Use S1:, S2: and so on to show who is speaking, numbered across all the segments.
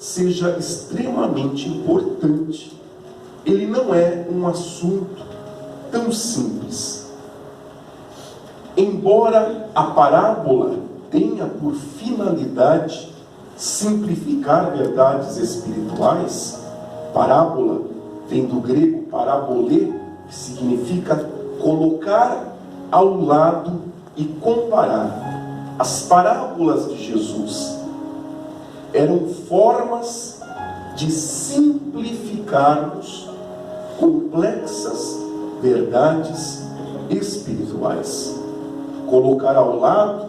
S1: seja extremamente importante. Ele não é um assunto tão simples. Embora a parábola tenha por finalidade simplificar verdades espirituais, parábola vem do grego parabolê, que significa colocar ao lado e comparar. As parábolas de Jesus eram formas de simplificarmos complexas verdades espirituais. Colocar ao lado,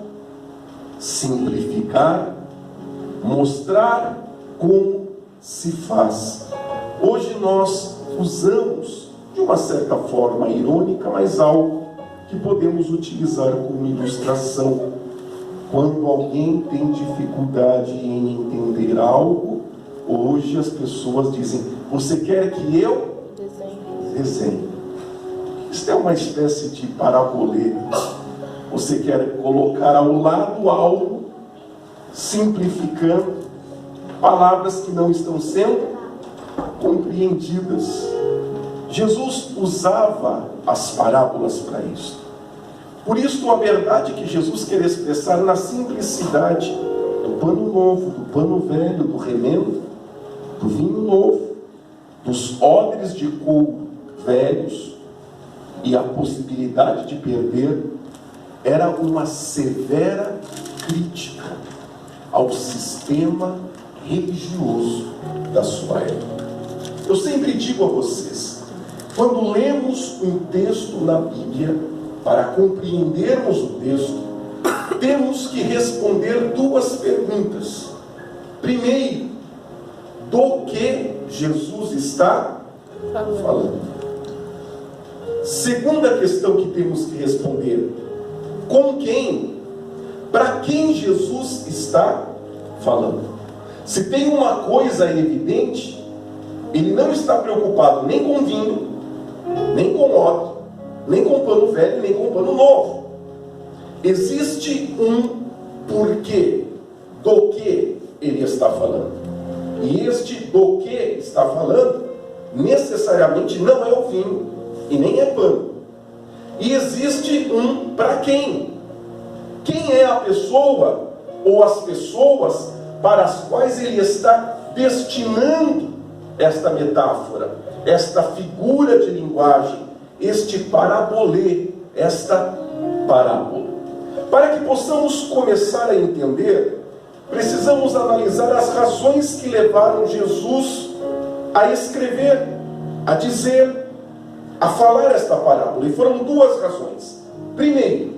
S1: simplificar, mostrar como se faz. Hoje nós usamos, de uma certa forma irônica, mas algo que podemos utilizar como ilustração. Quando alguém tem dificuldade em entender algo, hoje as pessoas dizem: você quer que eu desenhe? Isso é uma espécie de parabolê. Você quer colocar ao lado algo, simplificando palavras que não estão sendo compreendidas. Jesus usava as parábolas para isso. Por isso, a verdade que Jesus quer expressar na simplicidade do pano novo, do pano velho, do remendo, do vinho novo, dos odres de couro velhos e a possibilidade de perder, era uma severa crítica ao sistema religioso da sua época. Eu sempre digo a vocês, quando lemos um texto na Bíblia, para compreendermos o texto, temos que responder duas perguntas. Primeiro, do que Jesus está falando? Segunda questão que temos que responder: com quem? Para quem Jesus está falando? Se tem uma coisa evidente, ele não está preocupado nem com vinho, nem com odre, nem com pano velho, nem com pano novo. Existe um porquê do que ele está falando. E este do que está falando, necessariamente não é o vinho e nem é pano. E existe um para quem. Quem é a pessoa ou as pessoas para as quais ele está destinando esta metáfora, esta figura de linguagem, este parabolê, esta parábola. Para que possamos começar a entender, precisamos analisar as razões que levaram Jesus a escrever, a dizer, a falar esta parábola. E foram duas razões. Primeiro,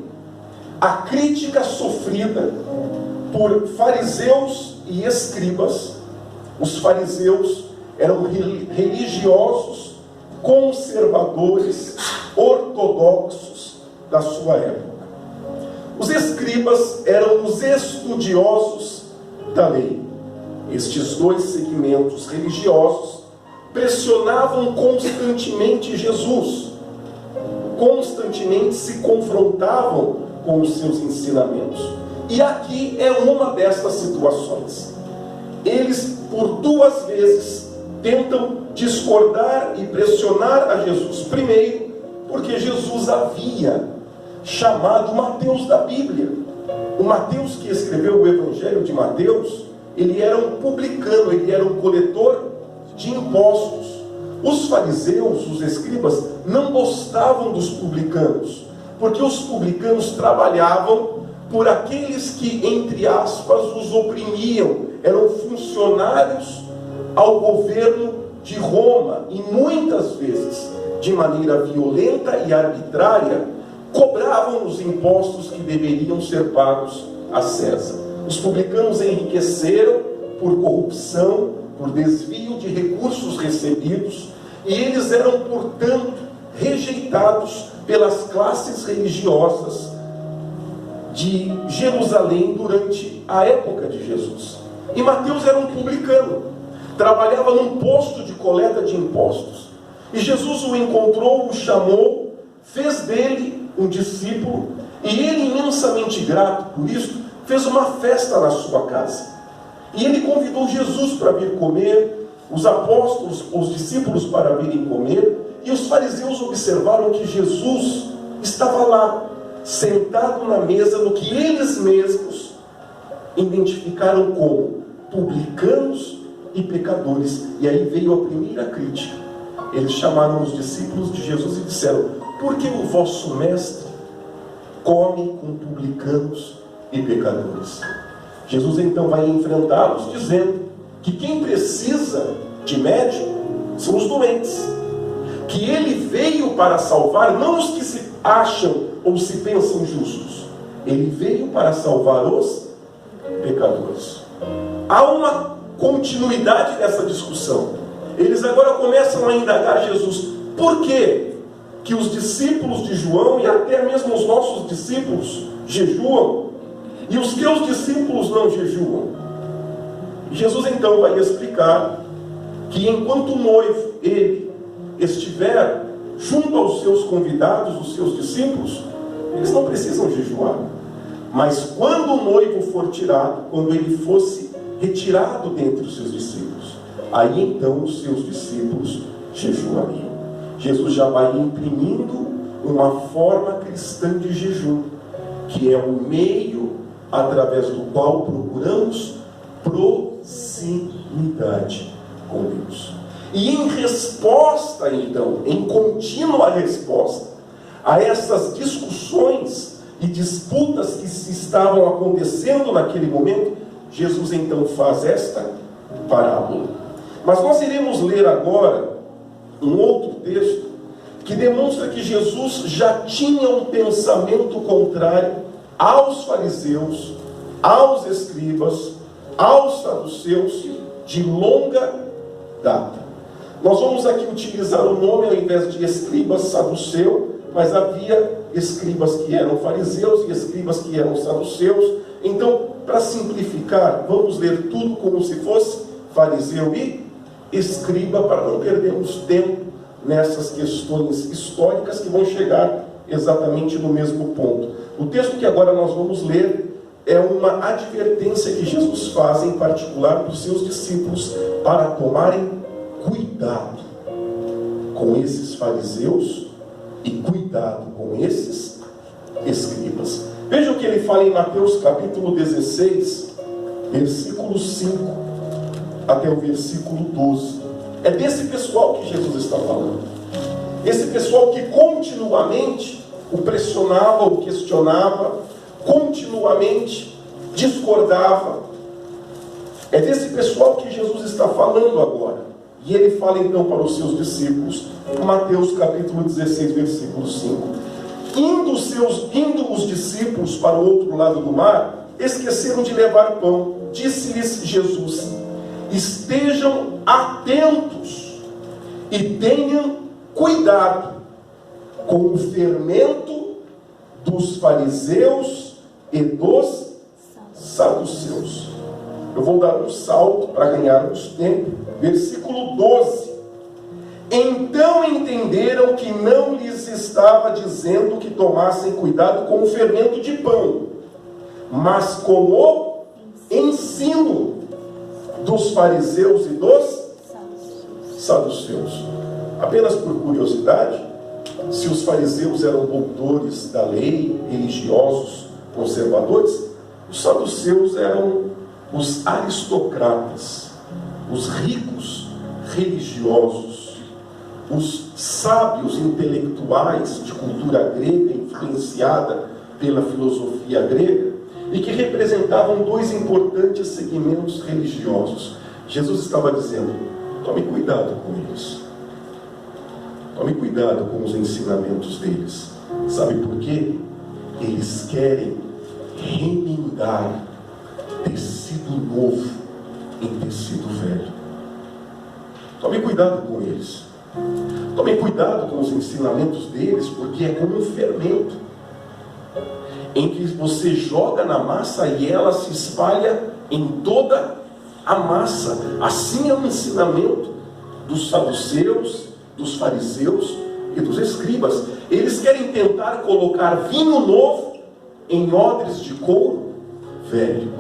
S1: a crítica sofrida por fariseus e escribas. Os fariseus eram religiosos, conservadores, ortodoxos da sua época. Os escribas eram os estudiosos da lei. Estes dois segmentos religiosos pressionavam constantemente Jesus, constantemente se confrontavam com os seus ensinamentos. E aqui é uma dessas situações. Eles, por duas vezes, tentam discordar e pressionar a Jesus. Primeiro, porque Jesus havia chamado Mateus da Bíblia. O Mateus que escreveu o Evangelho de Mateus, ele era um publicano, ele era um coletor de impostos. Os fariseus, os escribas, não gostavam dos publicanos, porque os publicanos trabalhavam por aqueles que, entre aspas, os oprimiam. Eram funcionários ao governo de Roma e muitas vezes, de maneira violenta e arbitrária, cobravam os impostos que deveriam ser pagos a César. Os publicanos enriqueceram por corrupção, por desvio de recursos recebidos, e eles eram, portanto, rejeitados pelas classes religiosas de Jerusalém durante a época de Jesus. E Mateus era um publicano, trabalhava num posto de coleta de impostos. E Jesus o encontrou, o chamou, fez dele um discípulo, e ele, imensamente grato por isso, fez uma festa na sua casa. E ele convidou Jesus para vir comer, os apóstolos, os discípulos para virem comer, e os fariseus observaram que Jesus estava lá, sentado na mesa, no que eles mesmos identificaram como publicanos e pecadores. E aí veio a primeira crítica. Eles chamaram os discípulos de Jesus e disseram: por que o vosso mestre come com publicanos e pecadores? Jesus então vai enfrentá-los dizendo que quem precisa de médico são os doentes, que ele veio para salvar não os que se acham ou se pensam justos, ele veio para salvar os pecadores. Há uma continuidade nessa discussão. Eles agora começam a indagar Jesus: por que que os discípulos de João e até mesmo os nossos discípulos jejuam e os teus discípulos não jejuam? Jesus então vai explicar que enquanto o noivo, ele, estiver junto aos seus convidados, os seus discípulos, eles não precisam jejuar. Mas quando o noivo for tirado, quando ele fosse retirado dentre os seus discípulos, aí então os seus discípulos jejuariam. Jesus já vai imprimindo uma forma cristã de jejum, que é o meio através do qual procuramos proximidade com Deus. E em resposta, então, em contínua resposta a essas discussões e disputas que se estavam acontecendo naquele momento, Jesus então faz esta parábola. Mas nós iremos ler agora um outro texto que demonstra que Jesus já tinha um pensamento contrário aos fariseus, aos escribas, aos saduceus de longa data. Nós vamos aqui utilizar o nome ao invés de escribas saduceu, mas havia escribas que eram fariseus e escribas que eram saduceus. Então, para simplificar, vamos ler tudo como se fosse fariseu e escriba, para não perdermos tempo nessas questões históricas que vão chegar exatamente no mesmo ponto. O texto que agora nós vamos ler é uma advertência que Jesus faz, em particular, para os seus discípulos, para tomarem cuidado com esses fariseus e cuidado com esses escribas. Veja o que ele fala em Mateus capítulo 16, versículo 5 até o versículo 12. É desse pessoal que Jesus está falando. Esse pessoal que continuamente o pressionava, o questionava, continuamente discordava. É desse pessoal que Jesus está falando agora. E ele fala então para os seus discípulos, Mateus capítulo 16, versículo 5. Indo os discípulos para o outro lado do mar, esqueceram de levar pão. Disse-lhes Jesus: estejam atentos e tenham cuidado com o fermento dos fariseus e dos saduceus. Eu vou dar um salto para ganharmos tempo. Versículo 12. Então entenderam que não lhes estava dizendo que tomassem cuidado com o fermento de pão, mas com o ensino dos fariseus e dos saduceus. Apenas por curiosidade, se os fariseus eram doutores da lei, religiosos, conservadores, os saduceus eram os aristocratas, os ricos religiosos, os sábios intelectuais de cultura grega, influenciada pela filosofia grega, e que representavam dois importantes segmentos religiosos. Jesus estava dizendo: tome cuidado com eles. Tome cuidado com os ensinamentos deles. Sabe por quê? Eles querem remendar tecido novo em tecido velho. Tome cuidado com eles. Tome cuidado com os ensinamentos deles, porque é como um fermento em que você joga na massa e ela se espalha em toda a massa. Assim é o ensinamento dos saduceus, dos fariseus e dos escribas. Eles querem tentar colocar vinho novo em odres de couro velho.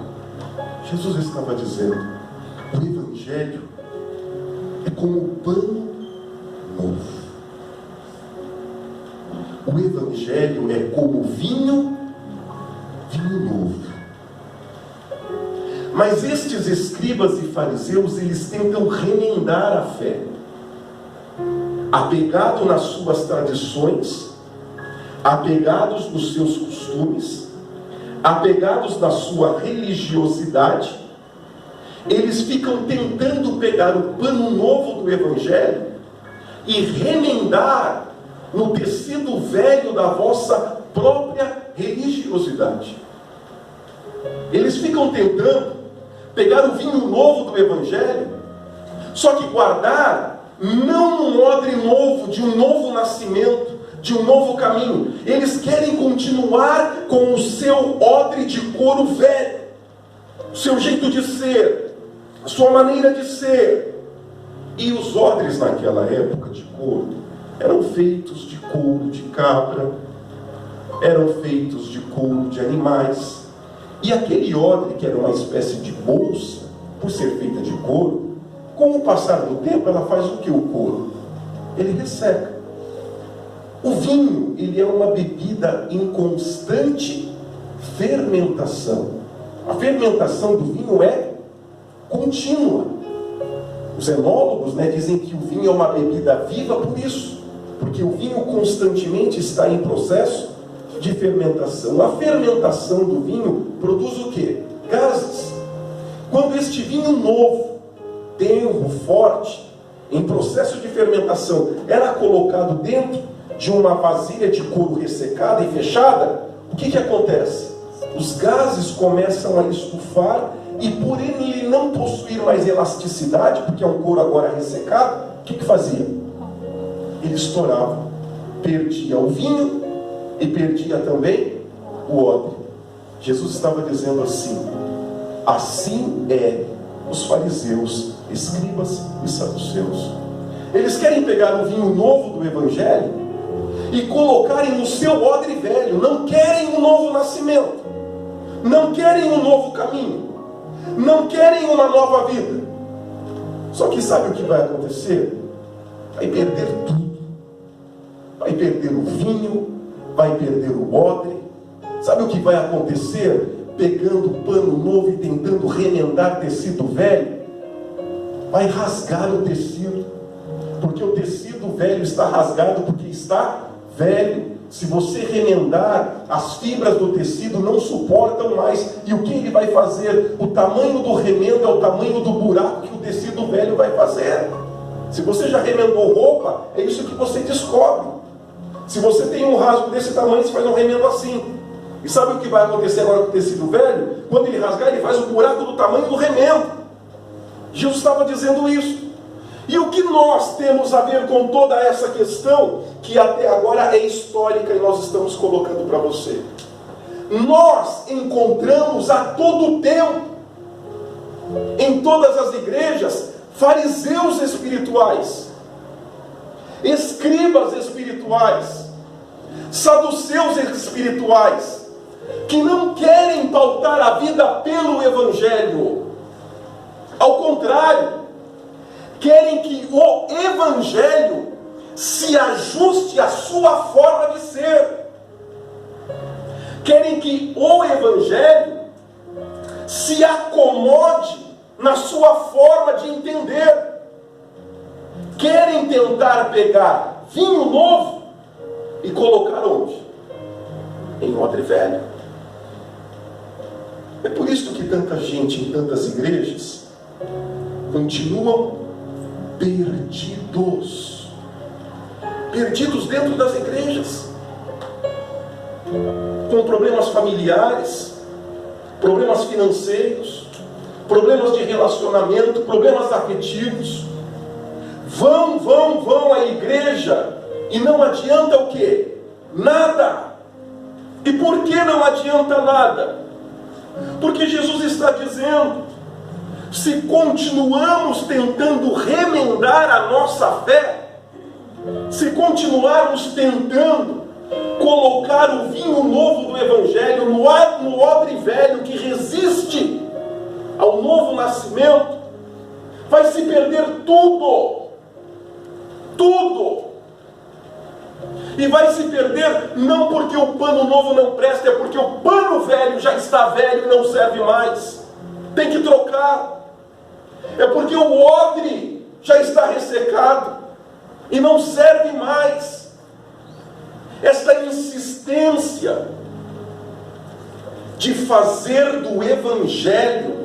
S1: Jesus estava dizendo: o Evangelho é como o pano novo. O Evangelho é como vinho novo. Mas estes escribas e fariseus, eles tentam remendar a fé, apegado nas suas tradições, apegados nos seus costumes, apegados na sua religiosidade. Eles ficam tentando pegar o pano novo do Evangelho e remendar no tecido velho da vossa própria religiosidade. Eles ficam tentando pegar o vinho novo do Evangelho, só que guardar não num odre novo, de um novo nascimento, de um novo caminho. Eles querem continuar com o seu odre de couro velho, o seu jeito de ser, a sua maneira de ser. E os odres naquela época de couro eram feitos de couro de cabra, eram feitos de couro de animais. E aquele odre, que era uma espécie de bolsa, por ser feita de couro, com o passar do tempo, ela faz o que o couro? Ele resseca. O vinho, ele é uma bebida em constante fermentação. A fermentação do vinho é contínua. Os enólogos, dizem que o vinho é uma bebida viva por isso, porque o vinho constantemente está em processo de fermentação. A fermentação do vinho produz o quê? Gases. Quando este vinho novo, tenro, forte, em processo de fermentação, era colocado dentro de uma vasilha de couro ressecada e fechada, o que acontece? Os gases começam a estufar, e por ele não possuir mais elasticidade, porque é um couro agora ressecado, o que fazia? Ele estourava, perdia o vinho e perdia também o odre. Jesus estava dizendo assim: assim é os fariseus, escribas e saduceus. Eles querem pegar o vinho novo do Evangelho e colocarem no seu odre velho. Não querem um novo nascimento, não querem um novo caminho, não querem uma nova vida. Só que sabe o que vai acontecer? Vai perder tudo. Vai perder o vinho, vai perder o odre. Sabe o que vai acontecer? Pegando pano novo e tentando remendar tecido velho, vai rasgar o tecido, porque o tecido velho está rasgado porque está velho. Se você remendar, as fibras do tecido não suportam mais. E o que ele vai fazer? O tamanho do remendo é o tamanho do buraco que o tecido velho vai fazer. Se você já remendou roupa, é isso que você descobre. Se você tem um rasgo desse tamanho, você faz um remendo assim. E sabe o que vai acontecer agora com o tecido velho? Quando ele rasgar, ele faz um buraco do tamanho do remendo. Jesus estava dizendo isso. E o que nós temos a ver com toda essa questão, que até agora é histórica e nós estamos colocando para você? Nós encontramos a todo tempo, em todas as igrejas, fariseus espirituais, escribas espirituais, saduceus espirituais, que não querem pautar a vida pelo Evangelho. Ao contrário, querem que o Evangelho se ajuste à sua forma de ser. Querem que o Evangelho se acomode na sua forma de entender. Querem tentar pegar vinho novo e colocar onde? Em odre velho. É por isso que tanta gente em tantas igrejas continuam perdidos dentro das igrejas, com problemas familiares, problemas financeiros, problemas de relacionamento, problemas afetivos. Vão à igreja e não adianta o quê? Nada. E por que não adianta nada? Porque Jesus está dizendo: se continuamos tentando remendar a nossa fé, se continuarmos tentando colocar o vinho novo do Evangelho no odre velho que resiste ao novo nascimento, vai se perder tudo. Tudo. E vai se perder não porque o pano novo não presta, é porque o pano velho já está velho e não serve mais. Tem que trocar. É porque o odre já está ressecado e não serve mais. Esta insistência de fazer do Evangelho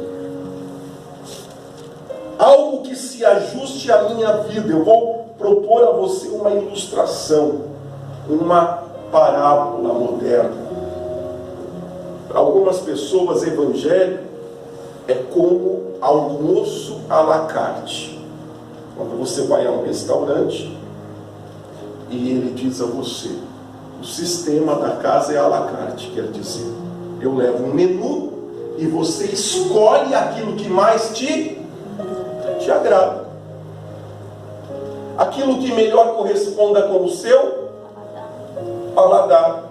S1: algo que se ajuste à minha vida. Eu vou propor a você uma ilustração, uma parábola moderna. Para algumas pessoas, Evangelho é como almoço à la carte. Quando você vai a um restaurante e ele diz a você: o sistema da casa é à la carte, quer dizer, eu levo um menu e você escolhe aquilo que mais te agrada, aquilo que melhor corresponda com o seu paladar.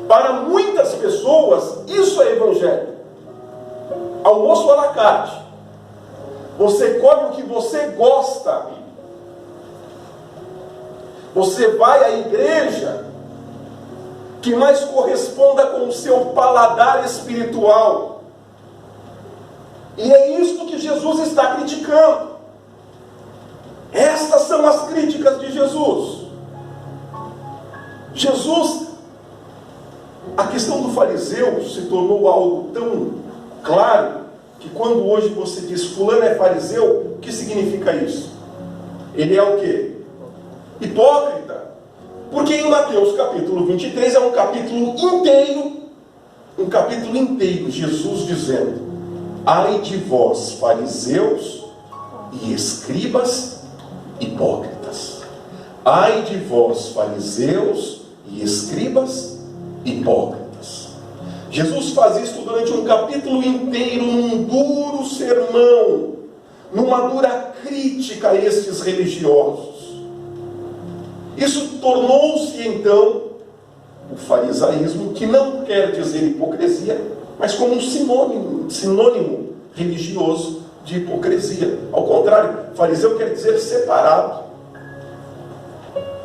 S1: Para muitas pessoas, isso é Evangelho. Almoço à la carte. Você come o que você gosta. Você vai à igreja que mais corresponda com o seu paladar espiritual. E é isto que Jesus está criticando. Estas são as críticas de Jesus. A questão do fariseu se tornou algo tão claro que quando hoje você diz fulano é fariseu, o que significa isso? Ele é o quê? Hipócrita. Porque em Mateus capítulo 23 é um capítulo inteiro, Jesus dizendo: ai de vós, fariseus e escribas hipócritas. Ai de vós, fariseus e escribas hipócritas. Jesus faz isso durante um capítulo inteiro, num duro sermão, numa dura crítica a estes religiosos. Isso tornou-se então o farisaísmo, que não quer dizer hipocrisia, mas como um sinônimo religioso de hipocrisia. Ao contrário, fariseu quer dizer separado.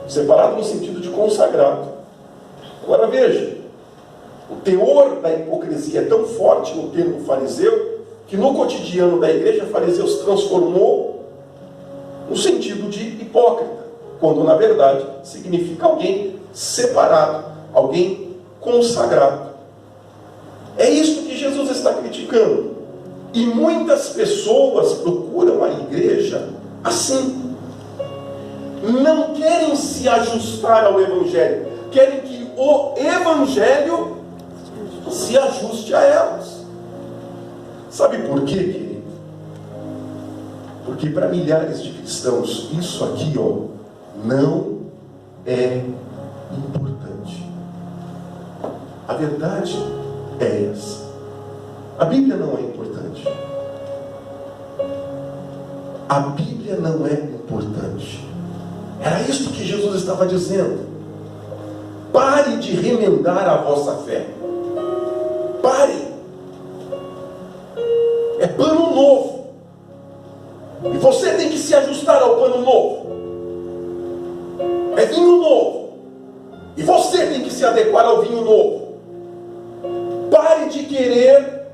S1: Separado no sentido de consagrado. Agora veja, o teor da hipocrisia é tão forte no termo fariseu, que no cotidiano da igreja, fariseu se transformou no sentido de hipócrita, quando na verdade significa alguém separado, alguém consagrado. É isso que Jesus está criticando. E muitas pessoas procuram a igreja assim. Não querem se ajustar ao Evangelho, querem que o Evangelho se ajuste a elas. Sabe por quê, querido? Porque para milhares de cristãos, isso aqui, não é importante. A verdade é essa. A Bíblia não é importante. A Bíblia não é importante. Era isso que Jesus estava dizendo. Pare de remendar a vossa fé. Pare. É pano novo. E você tem que se ajustar ao pano novo. É vinho novo. E você tem que se adequar ao vinho novo. Pare de querer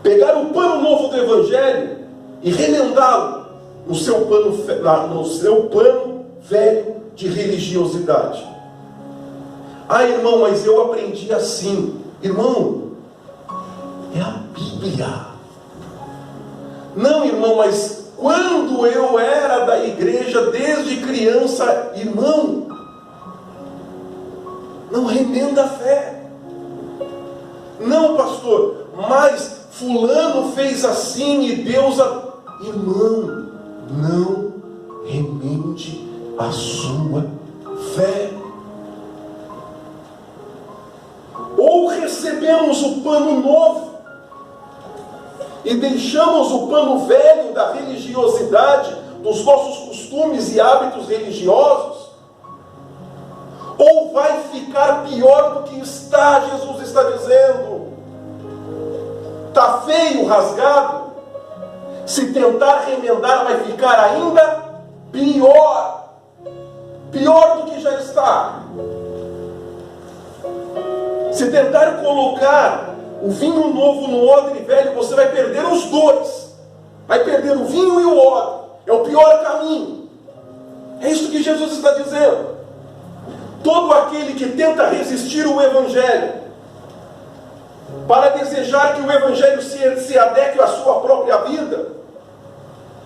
S1: pegar o pano novo do Evangelho e remendá-lo no seu pano velho de religiosidade. Ah, irmão, mas eu aprendi assim. Irmão, é a Bíblia. Não, irmão, mas quando eu era da igreja desde criança, irmão, não remenda a fé. Não, pastor, mas fulano fez assim e Deus... Irmão, não remende a sua fé. Ou recebemos o pano novo e deixamos o pano velho da religiosidade, dos nossos costumes e hábitos religiosos, ou vai ficar pior do que está. Jesus está dizendo: Está feio, rasgado. Se tentar remendar, vai ficar ainda pior. Pior do que já está. Se tentar colocar o vinho novo no odre velho, você vai perder os dois. Vai perder o vinho e o odre. É o pior caminho. É isso que Jesus está dizendo. Todo aquele que tenta resistir o Evangelho, para desejar que o Evangelho se adeque à sua própria vida,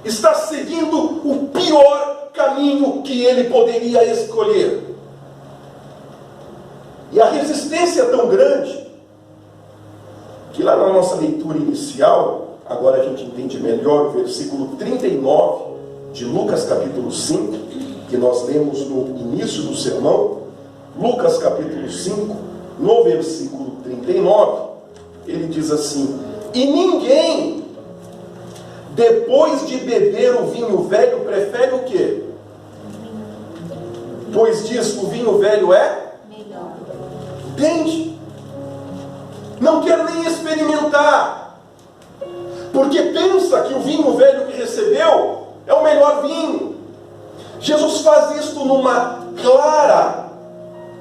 S1: está seguindo o pior caminho que ele poderia escolher. E a resistência é tão grande, que lá na nossa leitura inicial, agora a gente entende melhor o versículo 39 de Lucas capítulo 5, que nós lemos no início do sermão. Lucas capítulo 5, no versículo 39, ele diz assim: e ninguém, depois de beber o vinho velho, prefere o quê? Pois diz que o vinho velho é melhor. Entende? Não quer nem experimentar, porque pensa que o vinho velho que recebeu é o melhor vinho. Jesus faz isto numa clara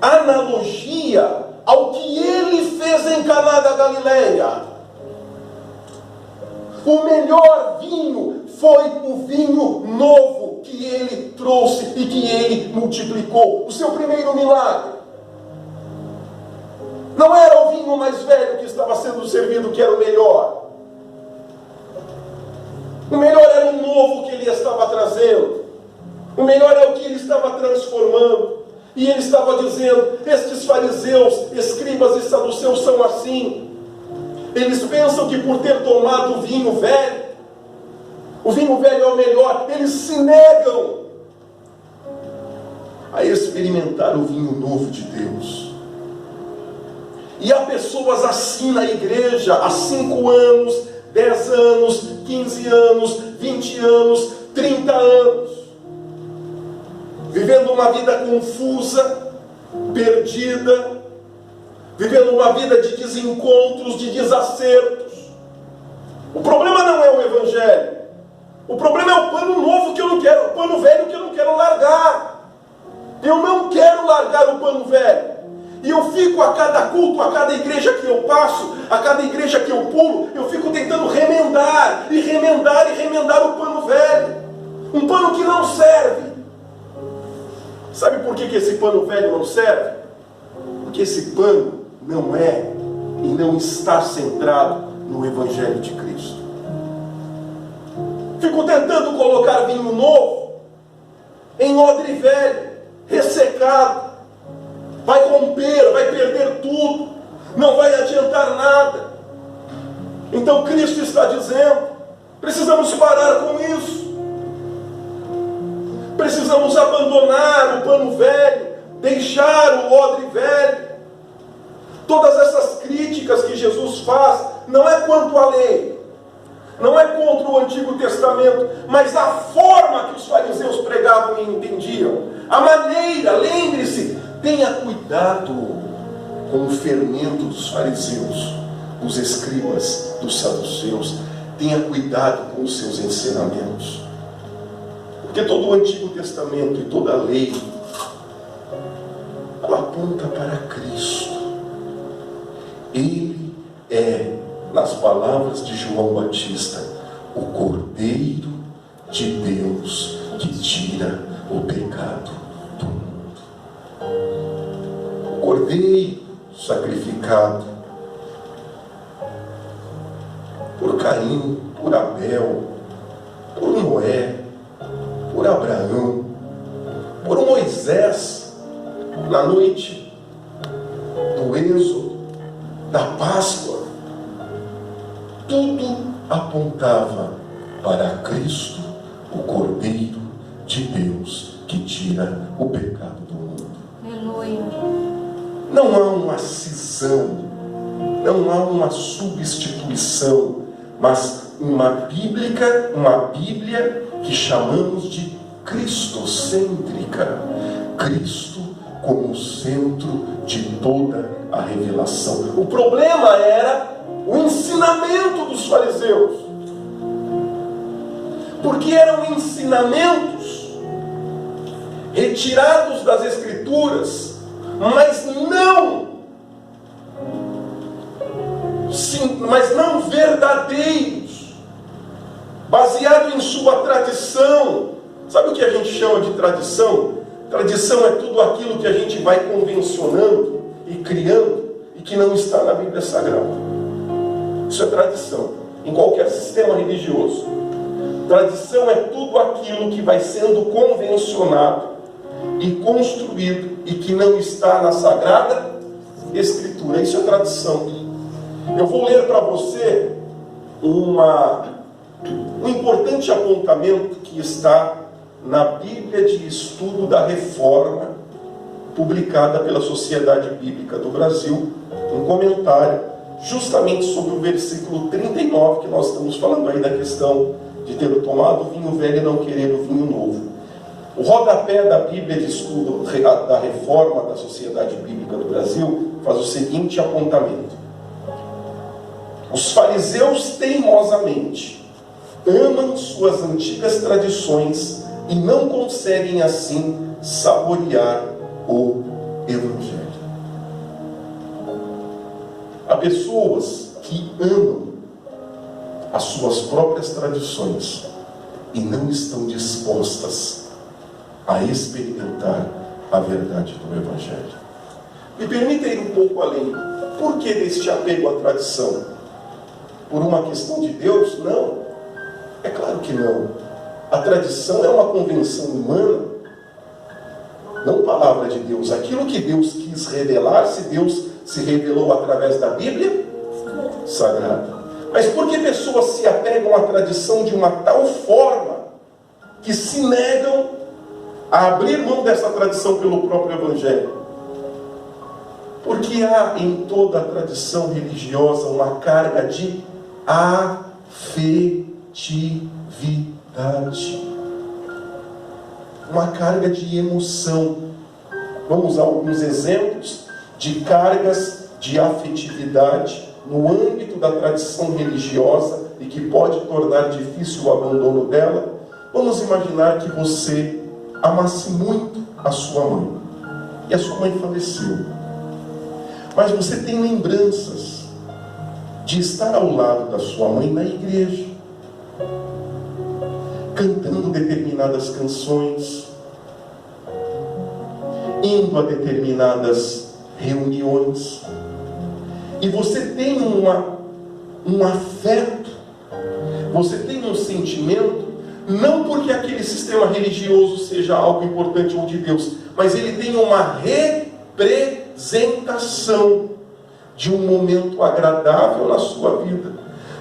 S1: analogia ao que ele fez em Caná da Galileia. O melhor vinho foi o vinho novo que ele trouxe e que ele multiplicou. O seu primeiro milagre. Não era o vinho mais velho que estava sendo servido que era o melhor. O melhor era o novo que ele estava trazendo. O melhor é o que ele estava transformando. E ele estava dizendo: estes fariseus, escribas e saduceus são assim. Eles pensam que por ter tomado o vinho velho é o melhor. Eles se negam a experimentar o vinho novo de Deus. E há pessoas assim na igreja há 5 anos, 10 anos, 15 anos, 20 anos, 30 anos, vivendo uma vida confusa, perdida, vivendo uma vida de desencontros, de desacertos. O problema não é o Evangelho. O problema é o pano novo que eu não quero, o pano velho que eu não quero largar. Eu não quero largar o pano velho. E eu fico a cada culto, a cada igreja que eu passo, a cada igreja que eu pulo, eu fico tentando remendar, e remendar, e remendar o pano velho. Um pano que não serve. Sabe por que esse pano velho não serve? Porque esse pano não é e não está centrado no Evangelho de Cristo. Fico tentando colocar vinho novo em odre velho, ressecado. Vai romper, vai perder tudo, não vai adiantar nada. Então Cristo está dizendo: precisamos parar com isso. Precisamos abandonar o pano velho, deixar o odre velho. Todas essas críticas que Jesus faz não é quanto à lei, não é contra o Antigo Testamento, mas a forma que os fariseus pregavam e entendiam, a maneira. Lembre-se, tenha cuidado com o fermento dos fariseus, dos escribas, dos saduceus. Tenha cuidado com os seus ensinamentos. Porque todo o Antigo Testamento e toda a lei, ela aponta para Cristo. Ele é, nas palavras de João Batista, o Cordeiro de Deus que tira o pecado do mundo. O Cordeiro sacrificado por Caim, por Abel, por Noé, por Abraão, por Moisés, na noite do Êxodo, da Páscoa. Tudo apontava para Cristo, o Cordeiro de Deus que tira o pecado do mundo.
S2: Aleluia.
S1: Não há uma cisão, não há uma substituição, mas uma Bíblia que chamamos de cristocêntrica. Cristo como centro de toda a revelação. O problema era o ensinamento dos fariseus. Porque eram ensinamentos retirados das Escrituras, mas não verdadeiros, baseado em sua tradição. Sabe o que a gente chama de tradição? Tradição é tudo aquilo que a gente vai convencionando e criando e que não está na Bíblia Sagrada. Isso é tradição, em qualquer sistema religioso. Tradição é tudo aquilo que vai sendo convencionado e construído e que não está na Sagrada Escritura. Isso é tradição. Eu vou ler para você um importante apontamento que está na Bíblia de Estudo da Reforma, publicada pela Sociedade Bíblica do Brasil, um comentário justamente sobre o versículo 39, que nós estamos falando aí da questão de ter tomado o vinho velho e não querer o vinho novo. O rodapé da Bíblia de Estudo da Reforma da Sociedade Bíblica do Brasil faz o seguinte apontamento: os fariseus teimosamente amam suas antigas tradições e não conseguem assim saborear o Evangelho. Há pessoas que amam as suas próprias tradições e não estão dispostas a experimentar a verdade do Evangelho. Me permita ir um pouco além. Por que deste apego à tradição? Por uma questão de Deus? Não. É claro que não. A tradição é uma convenção humana, não palavra de Deus. Aquilo que Deus quis revelar, se Deus se revelou através da Bíblia Sagrada. Mas por que pessoas se apegam à tradição de uma tal forma que se negam a abrir mão dessa tradição pelo próprio Evangelho? Porque há em toda a tradição religiosa uma carga de afetividade. Uma carga de emoção. Vamos a alguns exemplos de cargas de afetividade no âmbito da tradição religiosa e que pode tornar difícil o abandono dela. Vamos imaginar que você amasse muito a sua mãe e a sua mãe faleceu, mas você tem lembranças de estar ao lado da sua mãe na igreja, cantando determinadas canções, indo a determinadas reuniões, e você tem um afeto, você tem um sentimento, não porque aquele sistema religioso seja algo importante ou de Deus, mas ele tem uma representação de um momento agradável na sua vida,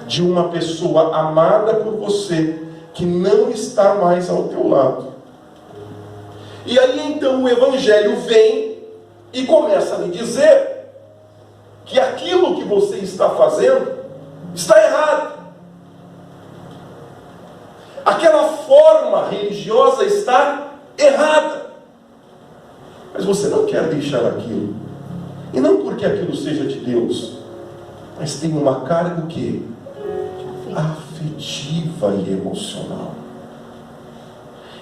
S1: de uma pessoa amada por você, que não está mais ao teu lado. E aí então o Evangelho vem e começa a lhe dizer que aquilo que você está fazendo está errado. Aquela forma religiosa está errada. Mas você não quer deixar aquilo. E não porque aquilo seja de Deus, mas tem uma carga o quê? Afetiva e emocional.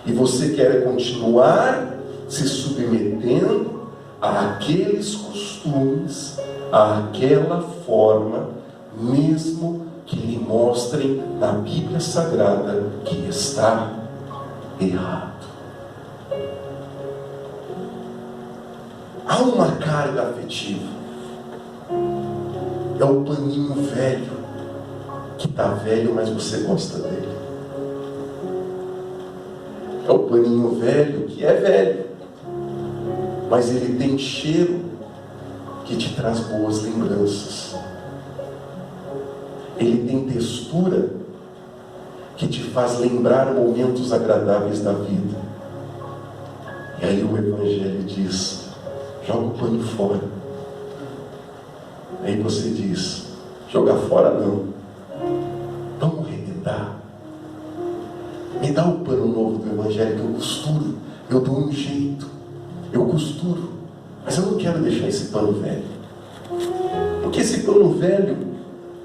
S1: E você quer continuar se submetendo àqueles costumes, àquela forma, mesmo que lhe mostrem na Bíblia Sagrada que está errado. Há uma carga afetiva. É o paninho velho, que está velho, mas você gosta dele. É o paninho velho, que é velho, mas ele tem cheiro que te traz boas lembranças. Ele tem textura que te faz lembrar momentos agradáveis da vida. E aí o Evangelho diz: joga o pano fora. Aí você diz: jogar fora não, vamos arrebentar. Me dá o pano novo do Evangelho que eu costuro, eu dou um jeito, eu costuro, mas eu não quero deixar esse pano velho, porque esse pano velho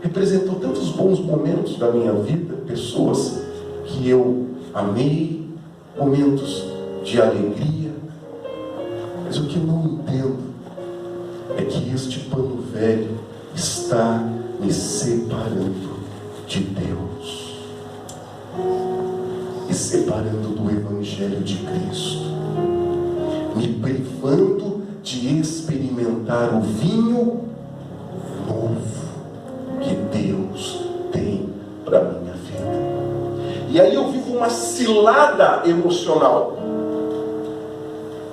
S1: representou tantos bons momentos da minha vida, pessoas que eu amei, momentos de alegria. Mas o que eu não entendo é que este pano velho está me separando de Deus, me separando do Evangelho de Cristo, me privando de experimentar o vinho novo que Deus tem para a minha vida. E aí eu vivo uma cilada emocional.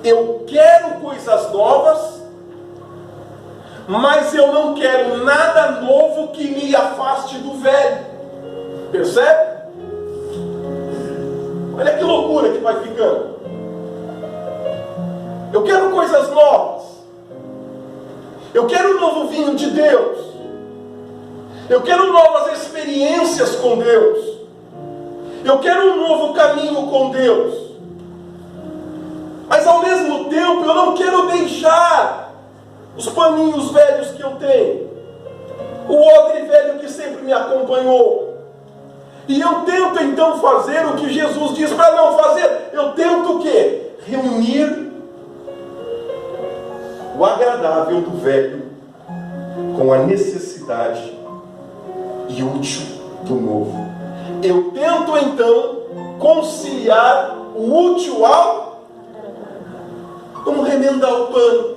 S1: Eu quero coisas novas, mas eu não quero nada novo que me afaste do velho. Percebe? Olha que loucura que vai ficando. Eu quero coisas novas. Eu quero um novo vinho de Deus. Eu quero novas experiências com Deus. Eu quero um novo caminho com Deus. Mas ao mesmo tempo eu não quero deixar os paninhos velhos que eu tenho, o odre velho que sempre me acompanhou. E eu tento então fazer o que Jesus diz para não fazer. Eu tento o quê? Reunir o agradável do velho com a necessidade e útil do novo. Eu tento então conciliar o útil ao... Vamos remendar o pano.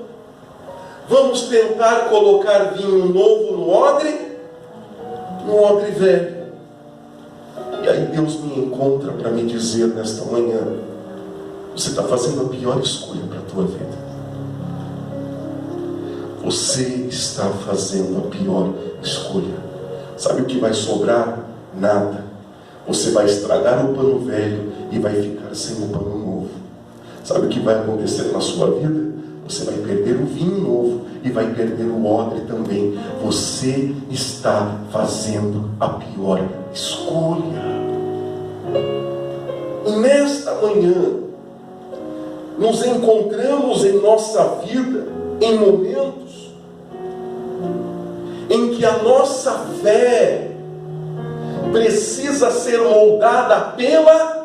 S1: Vamos tentar colocar vinho novo no odre velho. E aí Deus me encontra para me dizer nesta manhã: você está fazendo a pior escolha para a tua vida. Você está fazendo a pior escolha. Sabe o que vai sobrar? Nada. Você vai estragar o pano velho e vai ficar sem o pano novo. Sabe o que vai acontecer na sua vida? Você vai perder o vinho novo e vai perder o odre também. Você está fazendo a pior escolha. E nesta manhã, nos encontramos em nossa vida em momentos em que a nossa fé precisa ser moldada pela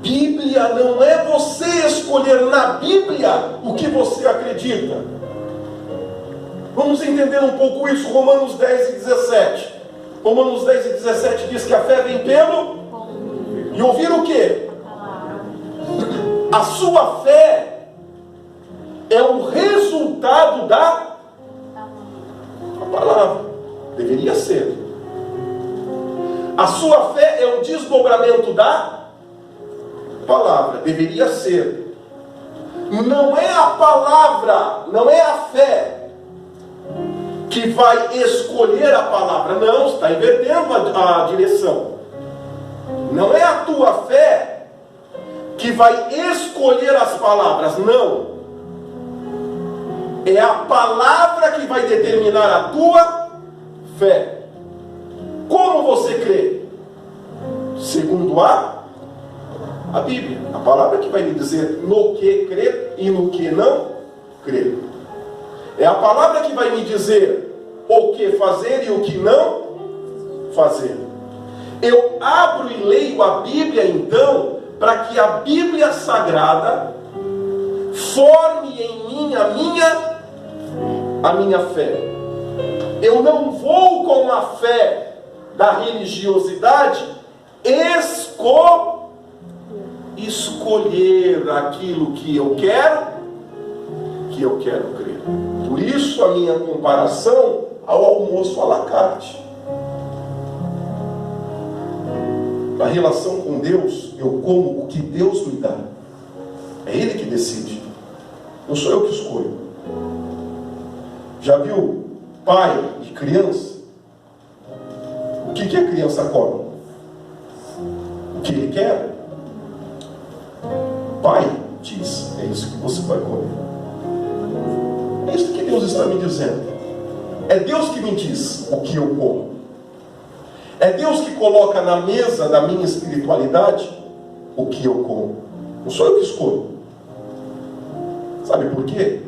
S1: Bíblia. Não é você escolher na Bíblia o que você acredita. Vamos entender um pouco isso. Romanos 10 e 17. Romanos 10 e 17 diz que a fé vem pelo... E ouvir o quê? A sua fé é o resultado da palavra. Deveria ser. A sua fé é o desdobramento da palavra. Deveria ser. Não é a palavra, não é a fé que vai escolher a palavra. Não, está invertendo a direção. Não é a tua fé que vai escolher as palavras. Não. É a palavra que vai determinar a tua fé. Como você crê? Segundo a Bíblia. A palavra que vai lhe dizer no que crer e no que não crer. É a palavra que vai me dizer o que fazer e o que não fazer. Eu abro e leio a Bíblia então, para que a Bíblia Sagrada forme em mim a minha fé. Eu não vou com a fé da religiosidade escolher aquilo que eu quero crer. Por isso a minha comparação ao almoço à la carte. Na relação com Deus, eu como o que Deus me dá. É Ele que decide. Não sou eu que escolho. Já viu pai e criança? O que a criança come? O que ele quer? O pai diz: é isso que você vai comer. É isso que Deus está me dizendo. É Deus que me diz o que eu como. É Deus que coloca na mesa da minha espiritualidade o que eu como. Não sou eu que escolho. Sabe por quê?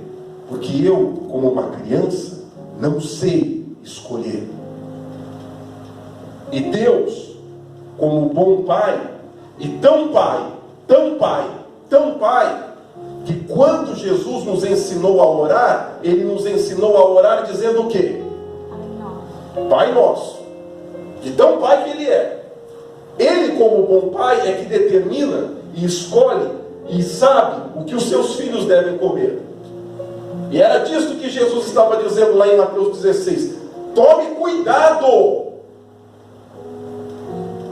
S1: Porque eu, como uma criança, não sei escolher. E Deus, como bom Pai, e tão Pai, tão Pai, tão Pai, que quando Jesus nos ensinou a orar, Ele nos ensinou a orar dizendo o quê? Pai Nosso. De tão Pai que Ele é. Ele, como bom Pai, é que determina e escolhe e sabe o que os seus filhos devem comer. E era disso que Jesus estava dizendo lá em Mateus 16. Tome cuidado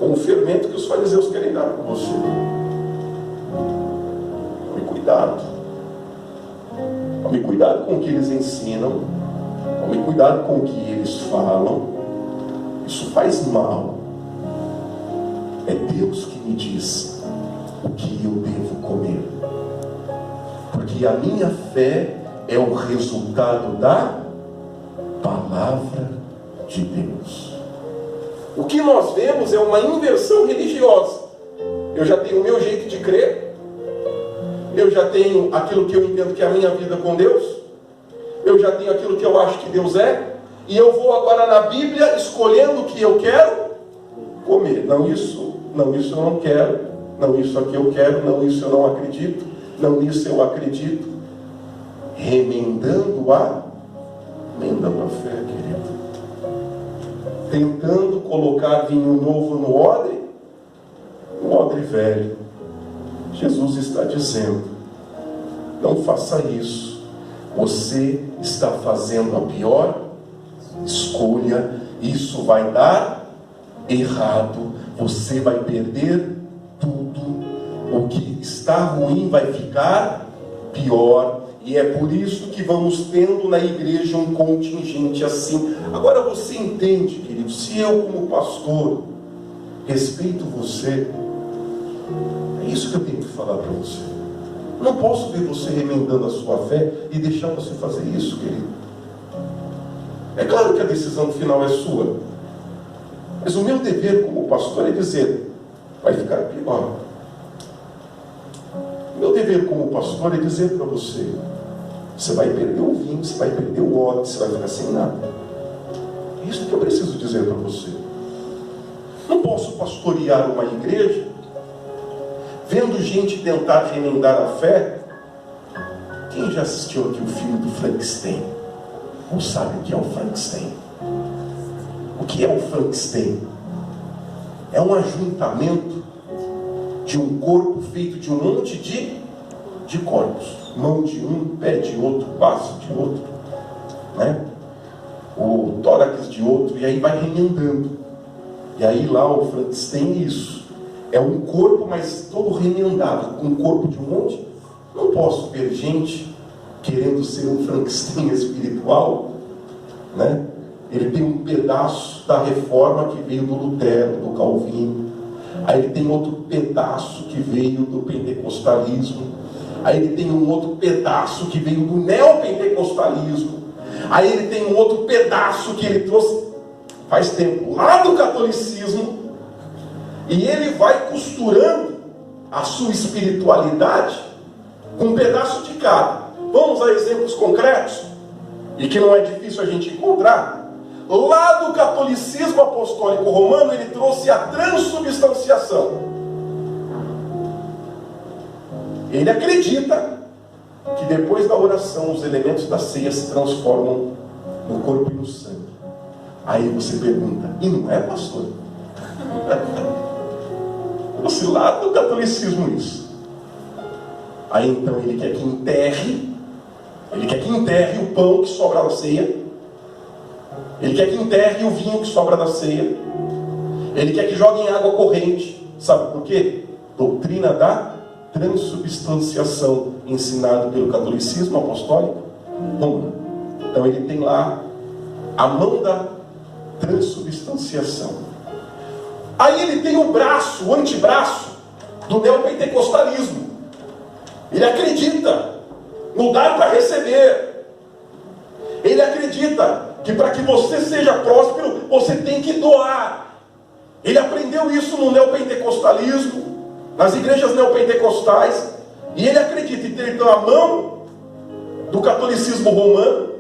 S1: com o fermento que os fariseus querem dar para você. Tome cuidado. Tome cuidado com o que eles ensinam. Tome cuidado com o que eles falam. Isso faz mal. É Deus que me diz o que eu devo comer. Porque a minha fé é o resultado da palavra de Deus. O que nós vemos é uma inversão religiosa. Eu já tenho o meu jeito de crer. Eu já tenho aquilo que eu entendo que é a minha vida com Deus. Eu já tenho aquilo que eu acho que Deus é. E eu vou agora na Bíblia escolhendo o que eu quero comer. Não, isso eu não quero. Não, isso aqui eu quero. Não, isso eu não acredito. Não, nisso eu acredito. Remendando a fé, querido. Tentando colocar vinho novo no odre velho. Jesus está dizendo: não faça isso. Você está fazendo a pior escolha. Isso vai dar errado. Você vai perder tudo. O que está ruim vai ficar pior. E é por isso que vamos tendo na igreja um contingente assim. Agora você entende, querido, se eu como pastor respeito você, é isso que eu tenho que falar para você. Eu não posso ver você remendando a sua fé e deixar você fazer isso, querido. É claro que a decisão final é sua. Mas o meu dever como pastor é dizer: vai ficar pior. O meu dever como pastor é dizer para você: você vai perder o vinho, você vai perder o óleo, você vai ficar sem nada. É isso que eu preciso dizer para você. Não posso pastorear uma igreja vendo gente tentar remendar a fé. Quem já assistiu aqui o filme do Frankenstein? Ou sabe o que é o Frankenstein? O que é o Frankenstein? É um ajuntamento de um corpo feito de um monte de corpos. Mão de um, pé de outro, braço de outro, né? O tórax de outro, e aí vai remendando. E aí lá o Frankenstein é isso. É um corpo, mas todo remendado, com um corpo de um monte. Não posso ver gente querendo ser um Frankenstein espiritual, né? Ele tem um pedaço da reforma que veio do Lutero, do Calvino. Aí ele tem outro pedaço que veio do pentecostalismo. Aí ele tem um outro pedaço que veio do neopentecostalismo. Aí ele tem um outro pedaço que ele trouxe faz tempo lá do catolicismo. E ele vai costurando a sua espiritualidade com um pedaço de cada. Vamos a exemplos concretos, e que não é difícil a gente encontrar. Lá do catolicismo apostólico romano, ele trouxe a transubstanciação. Ele acredita que depois da oração os elementos da ceia se transformam no corpo e no sangue. Aí você pergunta: e não é, pastor? Você lá do catolicismo isso. Aí então ele quer que enterre o pão que sobra da ceia. Ele quer que enterre o vinho que sobra da ceia. Ele quer que jogue em água corrente. Sabe por quê? Doutrina da transubstanciação, ensinado pelo catolicismo apostólico romano. Então ele tem lá a mão da transubstanciação. Aí ele tem o braço, o antebraço do neopentecostalismo. Ele acredita no dar para receber. Ele acredita que para que você seja próspero, você tem que doar. Ele aprendeu isso no neopentecostalismo, nas igrejas neopentecostais, e ele acredita em ter então a mão do catolicismo romano,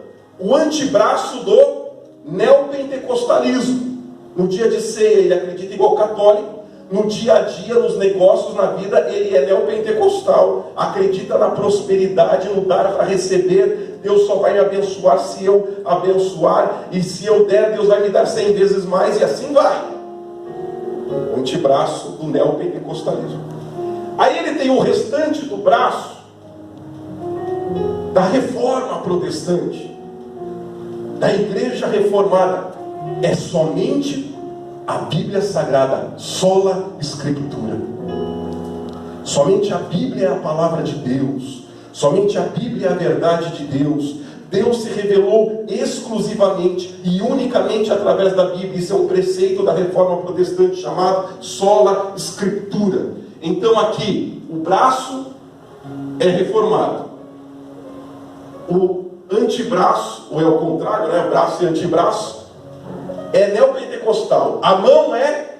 S1: o antebraço do neopentecostalismo. No dia de ceia, ele acredita igual católico. No dia a dia, nos negócios, na vida, ele é neopentecostal. Acredita na prosperidade, no dar para receber. Deus só vai me abençoar se eu abençoar. E se eu der, Deus vai me dar 100 vezes mais. E assim vai. O antebraço do neopentecostalismo. Aí ele tem o restante do braço da reforma protestante, da igreja reformada. É somente a Bíblia Sagrada, sola Escritura. Somente a Bíblia é a palavra de Deus. Somente a Bíblia é a verdade de Deus. Deus se revelou exclusivamente e unicamente através da Bíblia. Isso é um preceito da reforma protestante chamado sola Escritura. Então aqui, o braço é reformado. O antebraço, ou é o contrário, né? Braço e antebraço, é neopentecostal. A mão é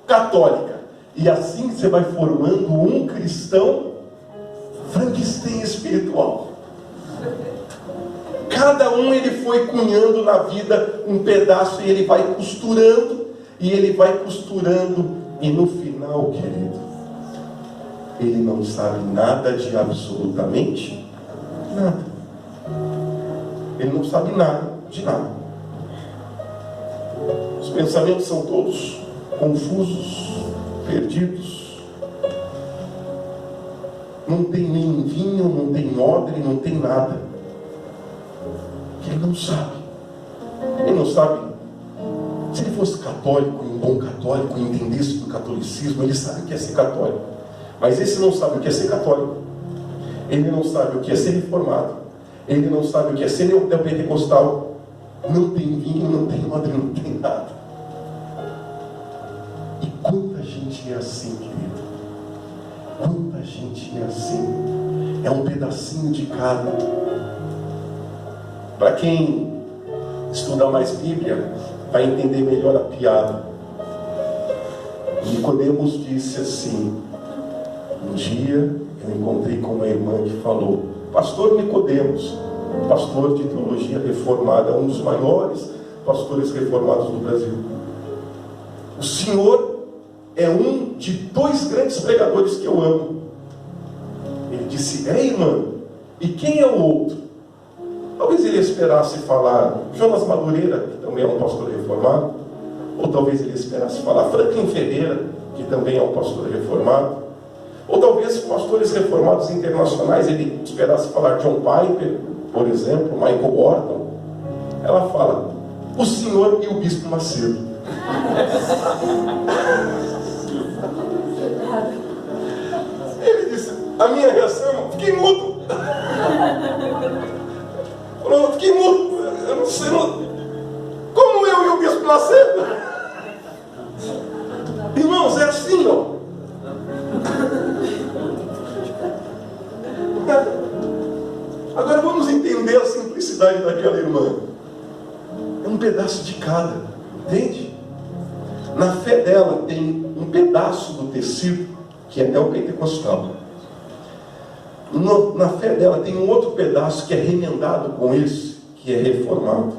S1: católica. E assim você vai formando um cristão Frankenstein espiritual. Cada um ele foi cunhando na vida um pedaço e ele vai costurando. E ele vai costurando. E no final, querido, ele não sabe nada de absolutamente nada. Ele não sabe nada de nada. Os pensamentos são todos confusos, perdidos. Não tem nem vinho, não tem odre, não tem nada. Ele não sabe. Ele não sabe. Se ele fosse católico, um bom católico, e entendesse do catolicismo, ele sabe o que é ser católico. Mas esse não sabe o que é ser católico. Ele não sabe o que é ser reformado. Ele não sabe o que é ser neopentecostal. Não tem vinho, não tem odre, não tem nada. E quanta gente é assim, querido? Quanta gente é assim? É um pedacinho de cada. Para quem estuda mais Bíblia, vai entender melhor a piada. Nicodemos disse assim: um dia eu encontrei com uma irmã que falou, pastor Nicodemos, pastor de teologia reformada, um dos maiores pastores reformados do Brasil. O senhor é um de 2 grandes pregadores que eu amo. Ele disse, irmã, e quem é o outro? Talvez ele esperasse falar Jonas Madureira, que também é um pastor reformado. Ou talvez ele esperasse falar Franklin Ferreira, que também é um pastor reformado. Ou talvez pastores reformados internacionais, ele esperasse falar John Piper, por exemplo, Michael Gordon. Ela fala, o senhor e o bispo Macedo. Ele disse, a minha reação, fiquei mudo. Eu fiquei mudo. Eu não sei, como eu e o bispo Macedo? Irmãos, é assim, ó. Agora vamos entender a simplicidade daquela irmã. É um pedaço de cada, entende? Na fé dela tem um pedaço do tecido que é neopentecostal. Na fé dela tem um outro pedaço que é remendado com esse, que é reformado.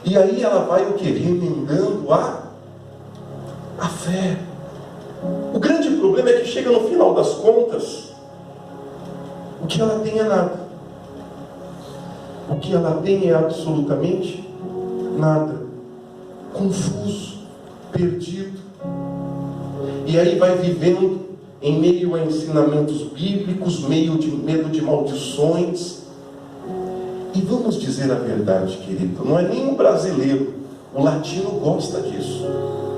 S1: E aí ela vai o que? Remendando a fé. O grande problema é que chega no final das contas, o que ela tem é nada. O que ela tem é absolutamente nada. Confuso, perdido. E aí vai vivendo em meio a ensinamentos bíblicos, meio de maldições. E vamos dizer a verdade, querido, não é nem o brasileiro, o latino gosta disso.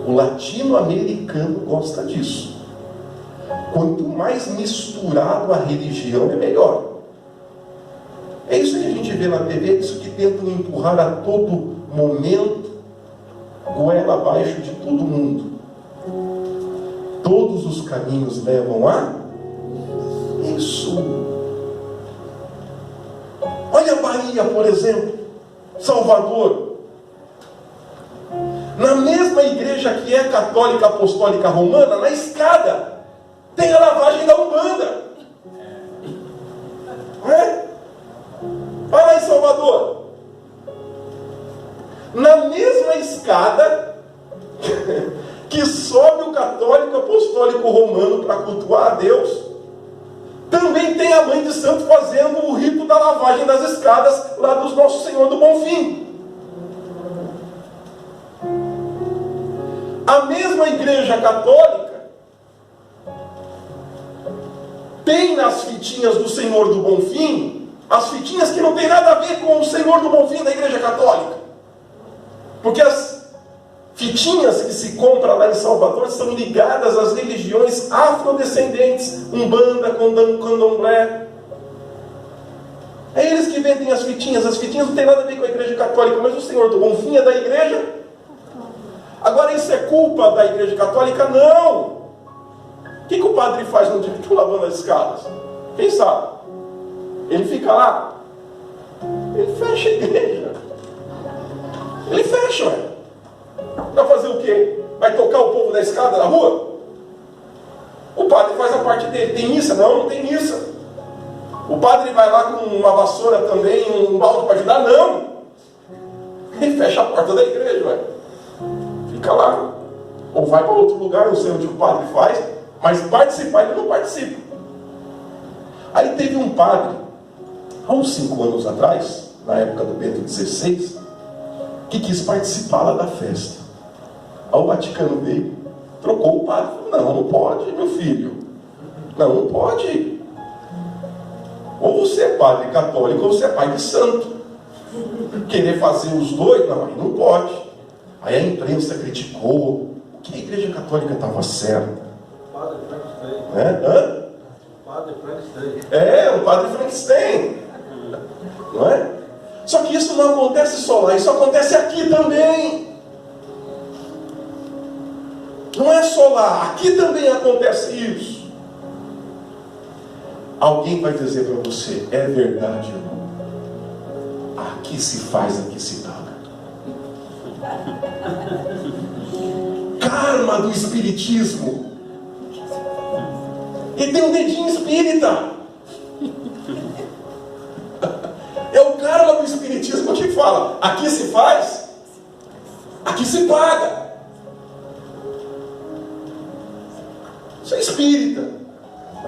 S1: O latino-americano gosta disso. Quanto mais misturado a religião, é melhor. É isso que a gente vê na TV, é isso que tentam empurrar a todo momento, goela abaixo de todo mundo. Todos os caminhos levam a isso. Olha a Bahia, por exemplo, Salvador. Na mesma igreja que é católica apostólica romana, na escada, tem a lavagem da Umbanda. É? Vai lá em Salvador. Na mesma escada, apostólico romano para cultuar a Deus, também tem a mãe de santo fazendo o rito da lavagem das escadas lá do Nosso Senhor do Bonfim. A mesma Igreja Católica tem nas fitinhas do Senhor do Bonfim as fitinhas que não tem nada a ver com o Senhor do Bonfim da Igreja Católica. Porque as fitinhas que se compra lá em Salvador são ligadas às religiões afrodescendentes, Umbanda, Candomblé. É eles que vendem as fitinhas não tem nada a ver com a Igreja Católica, mas o Senhor do Bonfim é da Igreja. Agora isso é culpa da Igreja Católica? Não! O que o padre faz no dia que estão lavando as escadas? Quem sabe? Ele fica lá? Ele fecha a igreja. Ele fecha, ué. Vai fazer o quê? Vai tocar o povo da escada na rua? O padre faz a parte dele. Tem missa? Não tem missa. O padre vai lá com uma vassoura também, um balde para ajudar? Não. Ele fecha a porta da igreja, ué. Fica lá. Ou vai para outro lugar, não sei onde o padre faz, mas participar ele não participa. Aí teve um padre, há uns 5 anos atrás, na época do Bento XVI, que quis participar lá da festa. Aí o Vaticano veio, trocou o padre. Falou, não pode, meu filho. Não pode. Ou você é padre católico, ou você é pai de santo. Querer fazer os dois, não, aí não pode. Aí a imprensa criticou, que a Igreja Católica estava certa.
S2: Padre Frankenstein.
S1: Hã?
S2: Padre Frankenstein.
S1: O padre Frankenstein. Não é? Só que isso não acontece só lá, isso acontece aqui também. Não é só lá, aqui também acontece isso. Alguém vai dizer para você, é verdade, irmão. Aqui se faz, aqui se paga. Karma do espiritismo. Ele tem um dedinho espírita. É o karma do espiritismo que fala, aqui se faz, aqui se paga. Isso é espírita.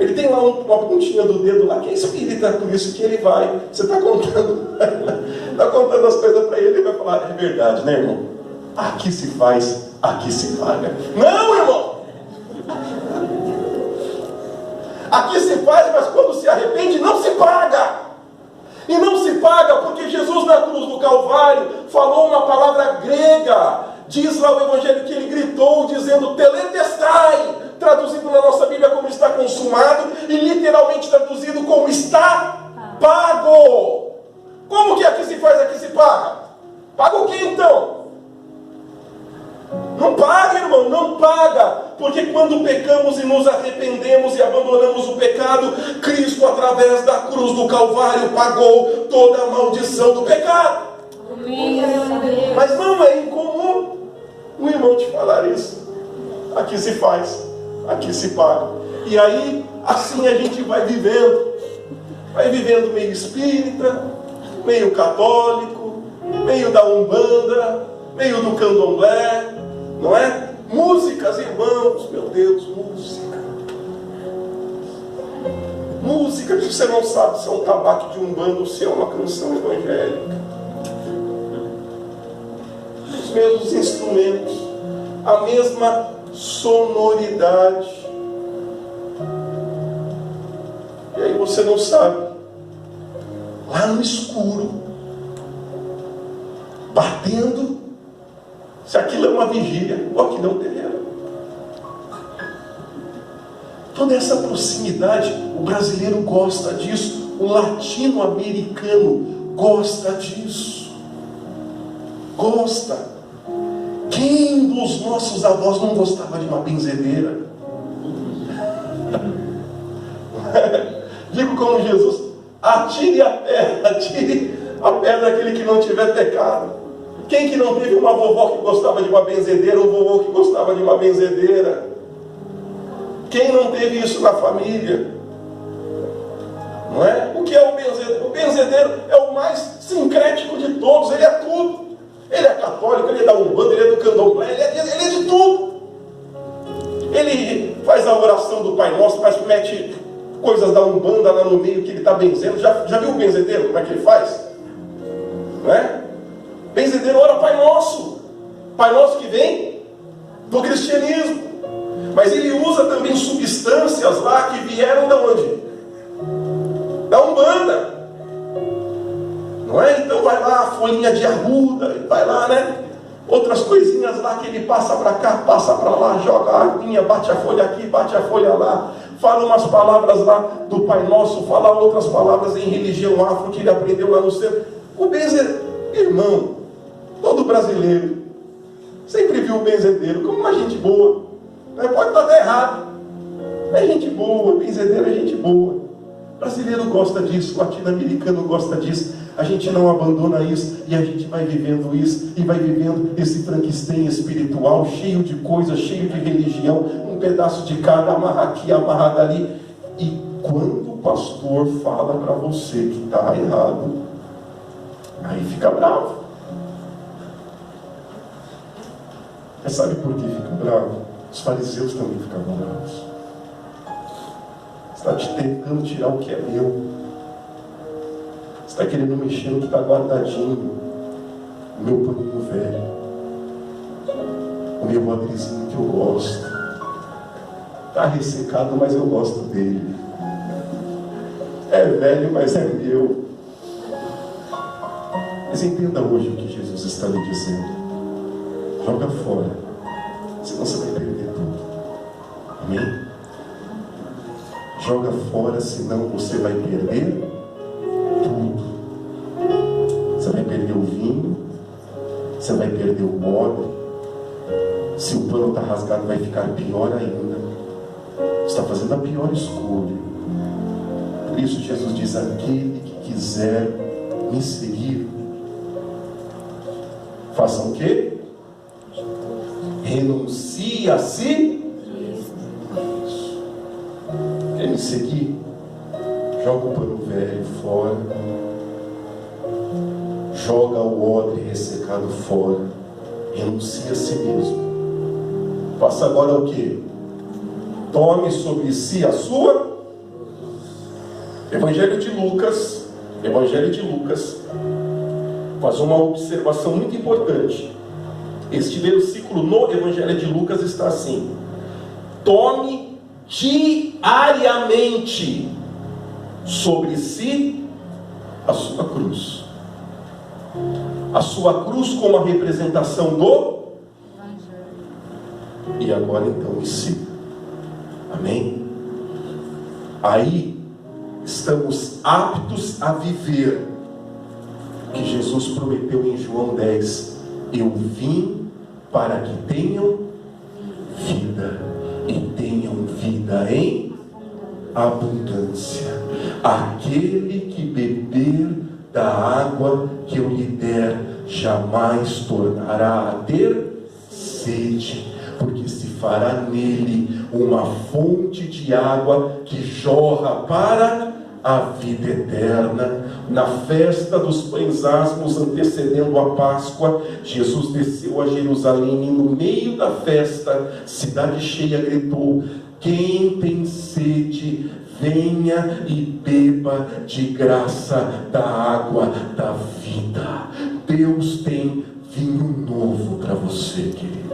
S1: Ele tem lá uma pontinha do dedo lá que é espírita, por isso que ele vai. Você está contando, está contando as coisas para ele, ele vai falar, é verdade, né, irmão? Aqui se faz, aqui se paga. Não, irmão! Aqui se faz, mas quando se arrepende, não se paga. E não se paga porque Jesus na cruz do Calvário falou uma palavra grega. Diz lá o Evangelho que ele gritou dizendo teletestai, traduzido na nossa Bíblia como está consumado, e literalmente traduzido como está pago. Como que aqui se faz, aqui se paga? Paga o que então? Não paga, irmão, não paga. Porque quando pecamos e nos arrependemos e abandonamos o pecado, Cristo, através da cruz do Calvário, pagou toda a maldição do pecado. Mas não é incomum um irmão te falar isso. Aqui se faz, aqui se paga. E aí, assim a gente vai vivendo. Vai vivendo meio espírita, meio católico, meio da Umbanda, meio do Candomblé, não é? Músicas, irmãos, meu Deus, música. Música que você não sabe se é um tabaco de Umbanda ou se é uma canção evangélica. Os mesmos instrumentos, a mesma sonoridade. E aí você não sabe. Lá no escuro, batendo, se aquilo é uma vigília ou aquilo é um terreiro. Toda essa proximidade, o brasileiro gosta disso, o latino-americano gosta disso. Gosta. Quem dos nossos avós não gostava de uma benzedeira? Digo como Jesus, atire a pedra aquele que não tiver pecado. Quem que não teve uma vovó que gostava de uma benzedeira, um vovô que gostava de uma benzedeira? Quem não teve isso na família? Não é? O que é o benzedeiro? O benzedeiro é o mais sincrético de todos, ele é tudo. Ele é católico, ele é da Umbanda, ele é do Candomblé, ele é de tudo. Ele faz a oração do Pai Nosso, mas mete coisas da Umbanda lá no meio que ele está benzendo. Já viu o benzedeiro? Como é que ele faz? Não é? Benzedeiro ora Pai Nosso. Pai Nosso que vem do cristianismo. Mas ele usa também substâncias lá que vieram da onde? Da Umbanda. Não é? Então vai lá a folhinha de arruda, vai lá, né? Outras coisinhas lá que ele passa para cá, passa para lá, joga a aguinha, bate a folha aqui, bate a folha lá, fala umas palavras lá do Pai Nosso, fala outras palavras em religião afro que ele aprendeu lá no centro. O benzedeiro, irmão, todo brasileiro sempre viu o benzedeiro como uma gente boa. Mas pode estar até errado. É gente boa, benzedeiro é gente boa. O brasileiro gosta disso, o latino-americano gosta disso. A gente não abandona isso e a gente vai vivendo isso e vai vivendo esse Frankenstein espiritual, cheio de coisas, cheio de religião, um pedaço de cada, amarra aqui, amarrado ali. E quando o pastor fala para você que está errado, aí fica bravo. Mas sabe por que fica bravo? Os fariseus também ficavam bravos. Você está tentando tirar o que é meu. Você está querendo mexer no que está guardadinho. O meu paninho velho. O meu odrezinho que eu gosto. Está ressecado, mas eu gosto dele. É velho, mas é meu. Mas entenda hoje o que Jesus está lhe dizendo. Joga fora. Senão você vai perder tudo. Amém? Joga fora, senão você vai perder tudo. Você vai perder o vinho, você vai perder o odre. Se o pano está rasgado, vai ficar pior ainda. Você está fazendo a pior escolha. Por isso Jesus diz: aquele que quiser me seguir, faça o quê? Renuncie a si. Quer me seguir? Joga o pano velho fora. Joga o odre ressecado fora. Renuncia a si mesmo. Faça agora o que? Tome sobre si a sua. Evangelho de Lucas. Evangelho de Lucas faz uma observação muito importante. Este versículo no Evangelho de Lucas está assim: tome diariamente sobre si a sua cruz. A sua cruz como a representação do e agora então me siga. Amém? Aí estamos aptos a viver o que Jesus prometeu em João 10. Eu vim para que tenham vida e tenham vida em abundância. Aquele que beber da água que eu lhe der jamais tornará a ter sede, porque se fará nele uma fonte de água que jorra para a vida eterna. Na festa dos pães asmos, antecedendo a Páscoa, Jesus desceu a Jerusalém e no meio da festa, cidade cheia, gritou: quem tem sede, venha e beba de graça da água da vida. Deus tem vinho novo para você, querido.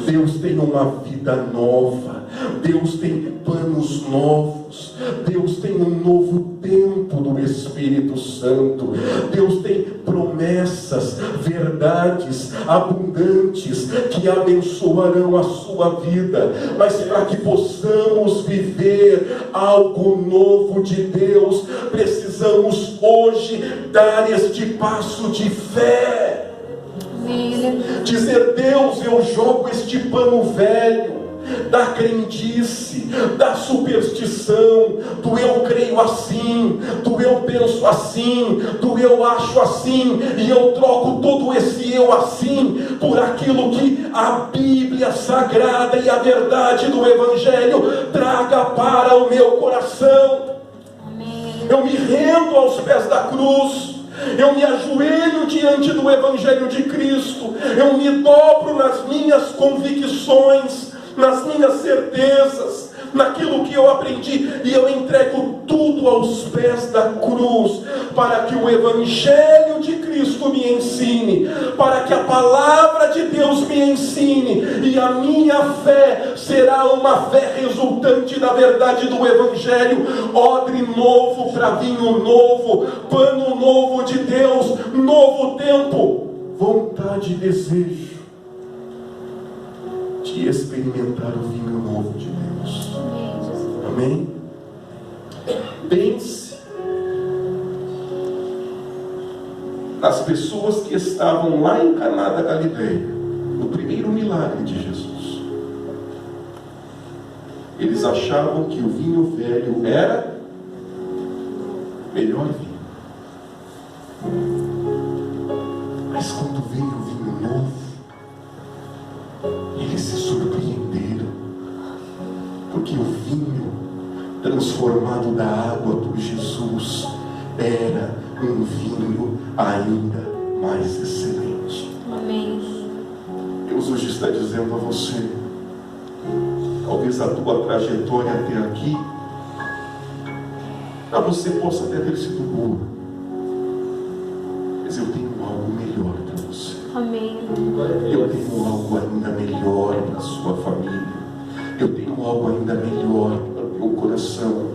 S1: Deus tem uma vida nova. Deus tem planos novos. Deus tem um novo tempo do Espírito Santo. Deus tem promessas, verdades abundantes que abençoarão a sua vida. Mas para que possamos viver algo novo de Deus, precisamos hoje dar este passo de fé. Dizer: Deus, eu jogo este pano velho da crendice, da superstição, do eu creio assim, do eu penso assim, do eu acho assim, e eu troco todo esse eu assim por aquilo que a Bíblia Sagrada e a verdade do Evangelho traga para o meu coração. Eu me rendo aos pés da cruz. Eu me ajoelho diante do Evangelho de Cristo. Eu me dobro nas minhas convicções. nas minhas certezas, naquilo que eu aprendi, e eu entrego tudo aos pés da cruz, para que o Evangelho de Cristo me ensine, para que a palavra de Deus me ensine, e a minha fé será uma fé resultante da verdade do Evangelho. Odre novo para vinho novo, pano novo de Deus, novo tempo, vontade e desejo de experimentar o vinho novo de Deus. Amém? Pense nas pessoas que estavam lá em Caná da Galileia, no primeiro milagre de Jesus. Eles achavam que o vinho velho era melhor vinho. Mas quando veio o vinho novo, eles se surpreenderam, porque o vinho transformado da água por Jesus era um vinho ainda mais excelente.
S3: Amém.
S1: Deus hoje está dizendo a você, talvez a tua trajetória até aqui, para você possa até ter sido boa, mas eu tenho algo melhor para você.
S3: Amém.
S1: Eu tenho algo ainda melhor para a sua família. Eu tenho algo ainda melhor para o teu coração.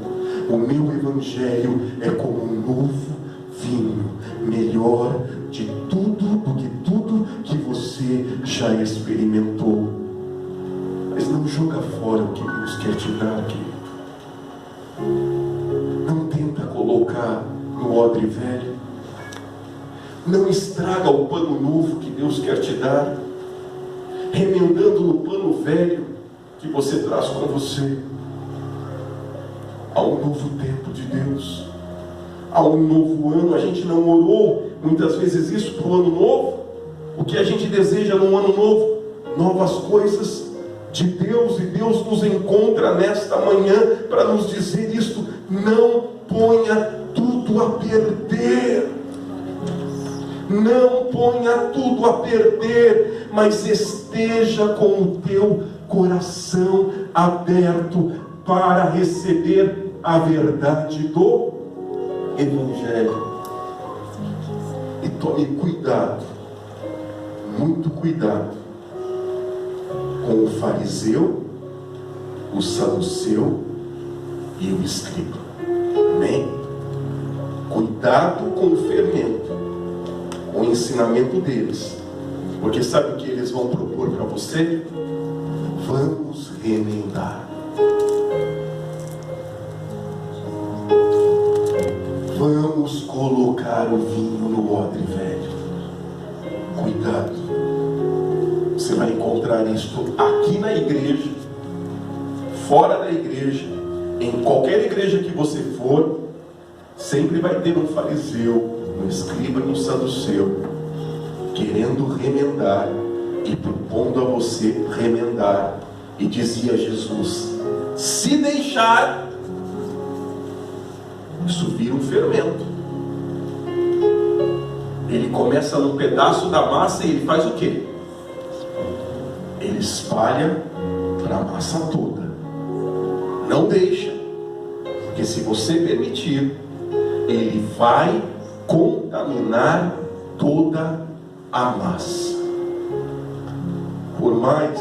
S1: O meu Evangelho é como um novo vinho, melhor de tudo do que tudo que você já experimentou. Mas não joga fora o que Deus quer te dar, querido. Não tenta colocar no odre velho. Não estraga o pano novo que Deus quer te dar, remendando no pano velho que você traz com você. Há um novo tempo de Deus, há um novo ano. A gente não orou muitas vezes isso para o ano novo. O que a gente deseja no ano novo? Novas coisas de Deus, e Deus nos encontra nesta manhã para nos dizer isto: não ponha tudo a perder. Não ponha tudo a perder, mas esteja com o teu coração aberto para receber a verdade do Evangelho. E tome cuidado, muito cuidado, com o fariseu, o saduceu e o escriba. Amém? Cuidado com o fermento, o ensinamento deles, porque sabe o que eles vão propor para você? Vamos remendar, vamos colocar o vinho no odre velho. Cuidado, você vai encontrar isso aqui na igreja, fora da igreja, em qualquer igreja que você for. Sempre vai ter um fariseu, um escriba e um saduceu, querendo remendar e propondo a você remendar. E dizia Jesus: se deixar, isso vira um fermento. Ele começa num pedaço da massa e ele faz o quê? Ele espalha para a massa toda. Não deixa, porque se você permitir, ele vai contaminar toda a massa. Por mais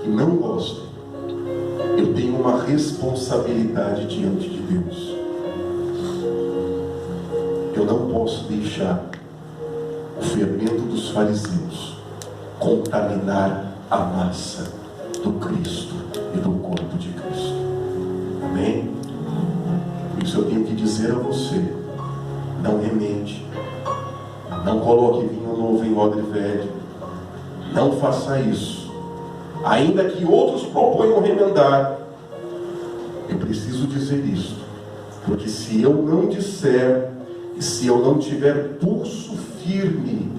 S1: que não gostem, eu tenho uma responsabilidade diante de Deus. Eu não posso deixar o fermento dos fariseus contaminar a massa do Cristo e do corpo de Cristo. Amém? Por isso eu tenho que dizer a você: não remende, não coloque vinho novo em odre velho, não faça isso. Ainda que outros proponham remendar, eu preciso dizer isso, porque se eu não disser, e se eu não tiver pulso firme,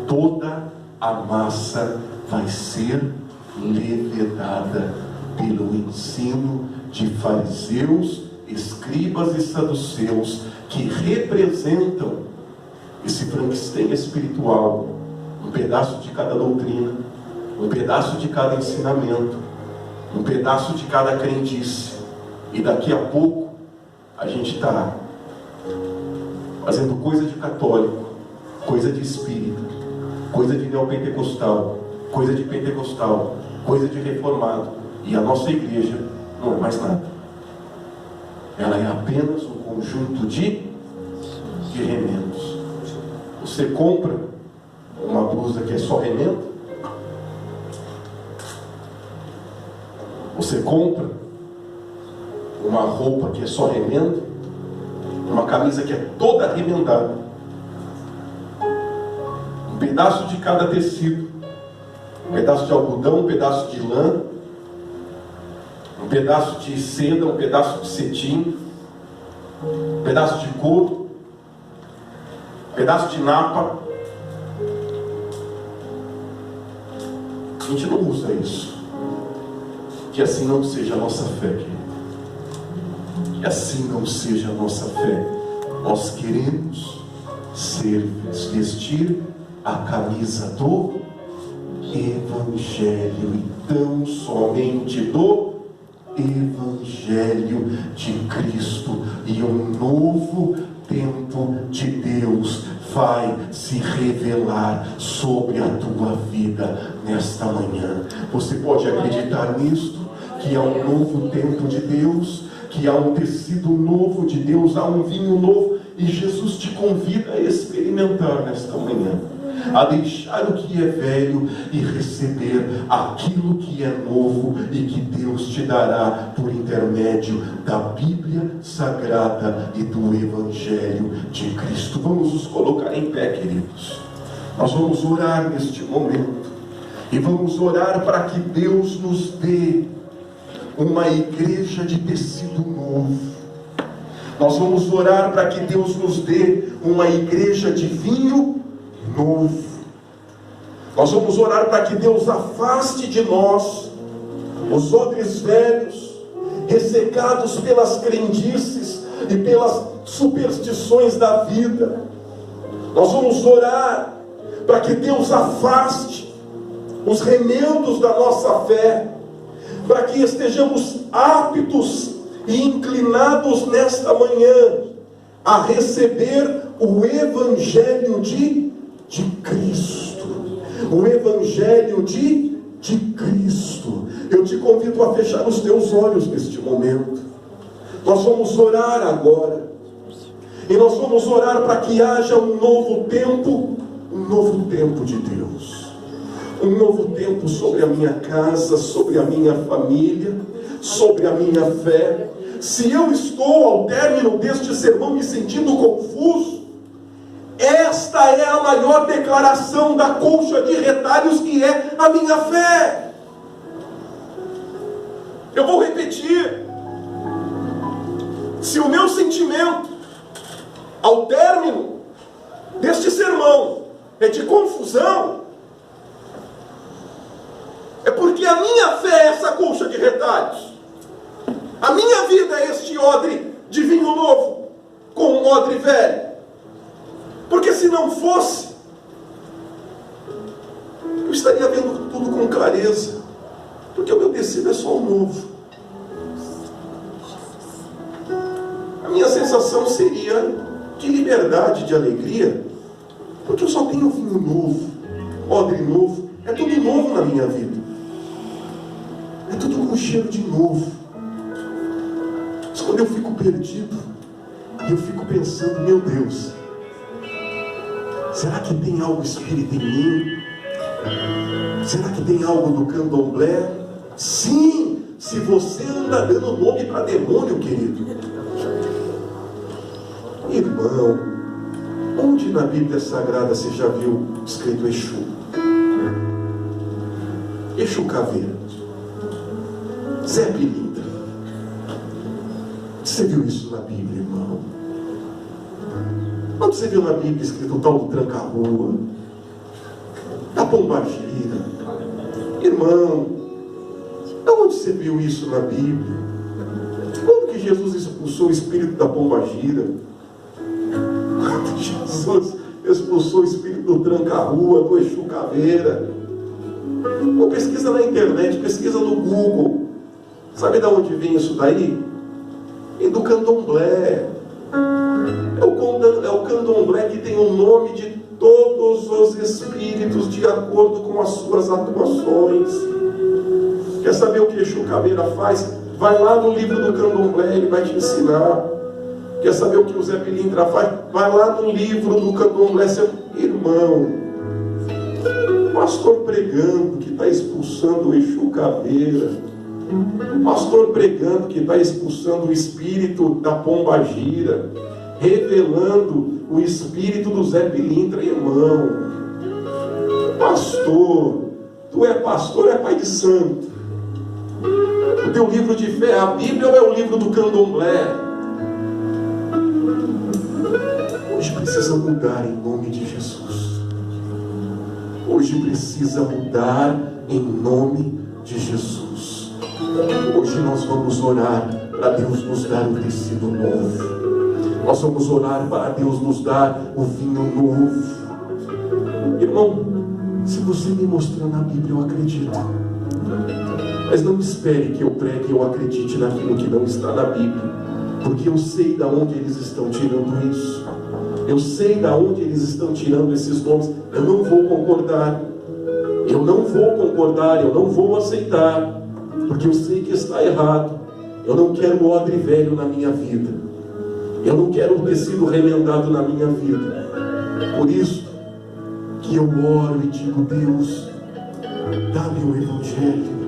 S1: toda a massa vai ser levedada pelo ensino de fariseus, escribas e saduceus, que representam esse Frankenstein espiritual, um pedaço de cada doutrina, um pedaço de cada ensinamento, um pedaço de cada crendice. E daqui a pouco a gente está fazendo coisa de católico, coisa de espírita, coisa de neopentecostal, coisa de pentecostal, coisa de reformado. E a nossa igreja não é mais nada. Ela é apenas um conjunto de remendos. Você compra uma blusa que é só remendo? Você compra uma roupa que é só remendo? Uma camisa que é toda remendada? Um pedaço de cada tecido, um pedaço de algodão, um pedaço de lã, um pedaço de seda, um pedaço de cetim, um pedaço de couro, um pedaço de napa. A gente não usa isso. Que assim não seja a nossa fé, querido. Que assim não seja a nossa fé. Nós queremos vestir a camisa do Evangelho, e tão somente do Evangelho de Cristo, e um novo tempo de Deus vai se revelar sobre a tua vida nesta manhã. Você pode acreditar nisto? Que há um novo tempo de Deus, que há um tecido novo de Deus, há um vinho novo, e Jesus te convida a experimentar nesta manhã, a deixar o que é velho e receber aquilo que é novo e que Deus te dará por intermédio da Bíblia Sagrada e do Evangelho de Cristo. Vamos nos colocar em pé, queridos. Nós vamos orar neste momento e vamos orar para que Deus nos dê uma igreja de tecido novo. Nós vamos orar para que Deus nos dê uma igreja de vinho novo. Nós vamos orar para que Deus afaste de nós os odres velhos, ressecados pelas crendices e pelas superstições da vida. Nós vamos orar para que Deus afaste os remendos da nossa fé, para que estejamos aptos e inclinados nesta manhã a receber o Evangelho de Cristo. O Evangelho de Cristo. Eu te convido a fechar os teus olhos neste momento. Nós vamos orar agora. E nós vamos orar para que haja um novo tempo de Deus. Um novo tempo sobre a minha casa, sobre a minha família, sobre a minha fé. Se eu estou ao término deste sermão me sentindo confuso, esta é a maior declaração da colcha de retalhos, que é a minha fé. Eu vou repetir. Se o meu sentimento ao término deste sermão é de confusão, é porque a minha fé é essa colcha de retalhos. A minha vida é este odre de vinho novo com um odre velho. Porque se não fosse, eu estaria vendo tudo com clareza. Porque o meu tecido é só o novo. A minha sensação seria de liberdade, de alegria, porque eu só tenho vinho novo, odre novo. É tudo novo na minha vida. É tudo com cheiro de novo. Mas quando eu fico perdido, e eu fico pensando, meu Deus, será que tem algo espírita em mim? Será que tem algo do candomblé? Sim, se você anda dando nome para demônio, querido. Irmão, onde na Bíblia Sagrada você já viu escrito Exu? Exu Caveira, Zé Pilintra. Você viu isso na Bíblia, irmão? Onde você viu na Bíblia escrito o tal do tranca-rua, da pombagira? Irmão, onde você viu isso na Bíblia? Quando que Jesus expulsou o espírito da pombagira? Quando Jesus expulsou o espírito do tranca-rua, do Exu Caveira? Ou pesquisa na internet, pesquisa no Google. Sabe de onde vem isso daí? Vem do candomblé. É o candomblé que tem o nome de todos os espíritos de acordo com as suas atuações. Quer saber o que Exu Caveira faz? Vai lá no livro do candomblé, ele vai te ensinar. Quer saber o que o Zé Pilintra faz? Vai lá no livro do candomblé, seu irmão. Pastor pregando que está expulsando o Exu Caveira. Pastor pregando que está expulsando o espírito da pombagira, revelando o espírito do Zé Pilintra, irmão. Pastor, tu é pastor, é pai de santo. O teu livro de fé é a Bíblia ou é o livro do candomblé? Hoje precisa mudar em nome de Jesus. Hoje precisa mudar em nome de Jesus. Hoje nós vamos orar para Deus nos dar o tecido novo. Nós vamos orar para Deus nos dar o vinho novo. Irmão, se você me mostrar na Bíblia, eu acredito. Mas não espere que eu pregue e eu acredite naquilo que não está na Bíblia. Porque eu sei de onde eles estão tirando isso. Eu sei de onde eles estão tirando esses nomes. Eu não vou concordar. Eu não vou concordar, eu não vou aceitar. Porque eu sei que está errado. Eu não quero odre velho na minha vida. Eu não quero o tecido remendado na minha vida. Por isso que eu oro e digo: Deus, dá-me o Evangelho.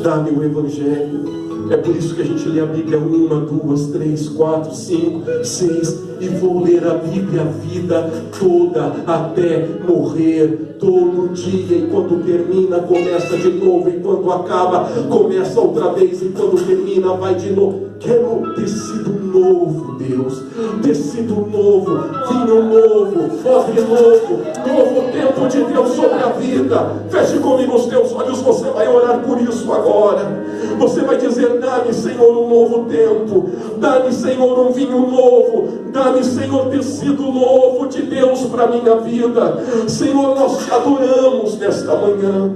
S1: Dá-me o Evangelho. É por isso que a gente lê a Bíblia 1, 2, 3, 4, 5, 6. E vou ler a Bíblia a vida toda, até morrer, todo dia. E quando termina, começa de novo. E quando acaba, começa outra vez. E quando termina, vai de novo. Quero tecido novo, Deus. Tecido novo, vinho novo, odre novo, novo tempo de Deus sobre a vida. Feche comigo os teus olhos, você vai orar por isso agora. Você vai dizer: dá-me, Senhor, um novo tempo. Dá-me, Senhor, um vinho novo. Dá-me, Senhor, tecido novo de Deus para a minha vida. Senhor, nós te adoramos nesta manhã.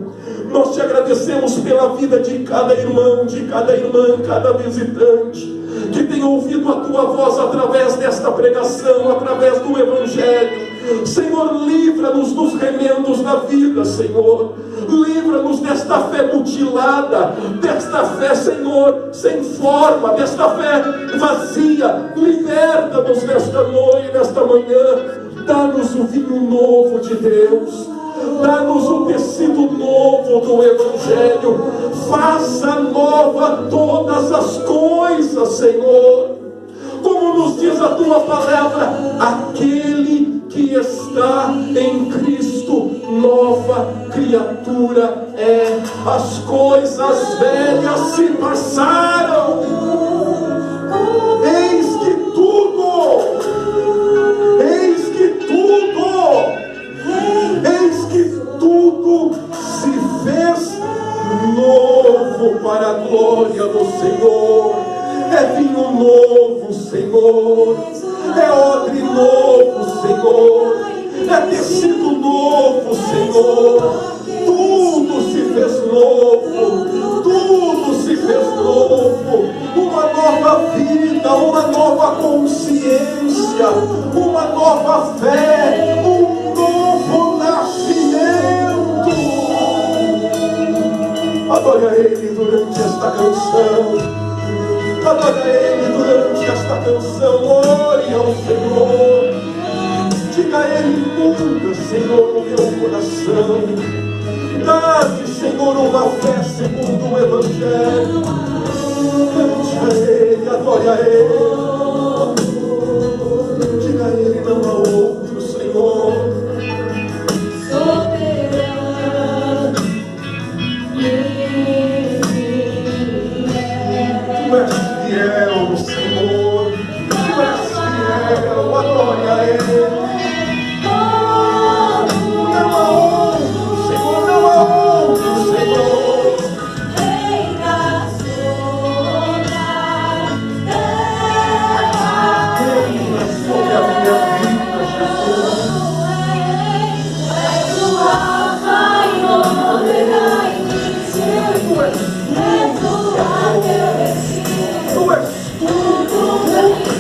S1: Nós te agradecemos pela vida de cada irmão, de cada irmã, cada visitante que tem ouvido a tua voz através desta pregação, através do Evangelho. Senhor, livra-nos dos remendos da vida, Senhor. Livra-nos desta fé mutilada, desta fé, Senhor, sem forma, desta fé vazia. Liberta-nos nesta noite, nesta manhã. Dá-nos o vinho novo de Deus. Dá-nos o tecido novo do Evangelho. Faça nova todas as coisas, Senhor. Como nos diz a tua palavra: aquele que está em Cristo, nova criatura é. As coisas velhas se passaram. Eis que tudo se fez novo para a glória do Senhor. É vinho novo, Senhor. É odre novo, Senhor. É tecido novo, Senhor. Tudo se fez novo. Tudo se fez novo. Uma nova vida, uma nova consciência, uma nova fé, um novo nascimento. Adore a Ele durante esta canção. Adore a Ele durante esta canção. Ore ao Senhor. Diga a Ele: muda, Senhor, o meu coração. Dá-me, Senhor, uma fé segundo o Evangelho. Cante a Ele, adore a Ele. Diga a Ele: não há outro, Senhor. Tu és fiel, Senhor. Tu és fiel, adore a Ele. Não há outro, Senhor, não há outro, Senhor.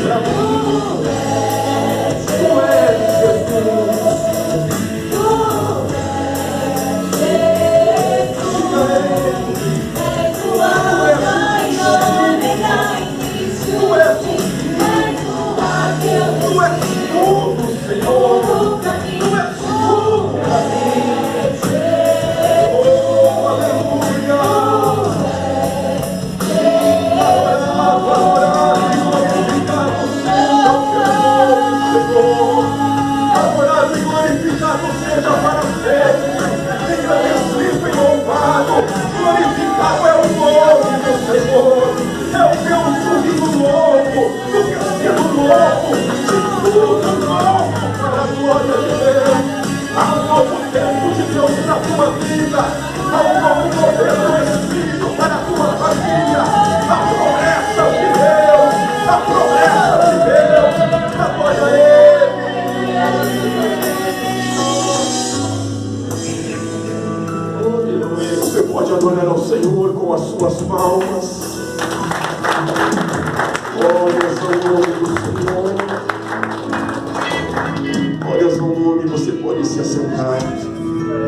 S1: pra mim. Tu és Jesus. Glorificado é o nome do Senhor, é o teu sorriso novo, do vestido novo, de tudo novo para a glória de Deus. Há um novo tempo de Deus na tua vida, há um novo poder do Espírito para a tua família, a promessa de Deus, a promessa de Deus, a glória a Ele. Você pode adorar ao Senhor com as suas palmas. Glórias ao nome do Senhor.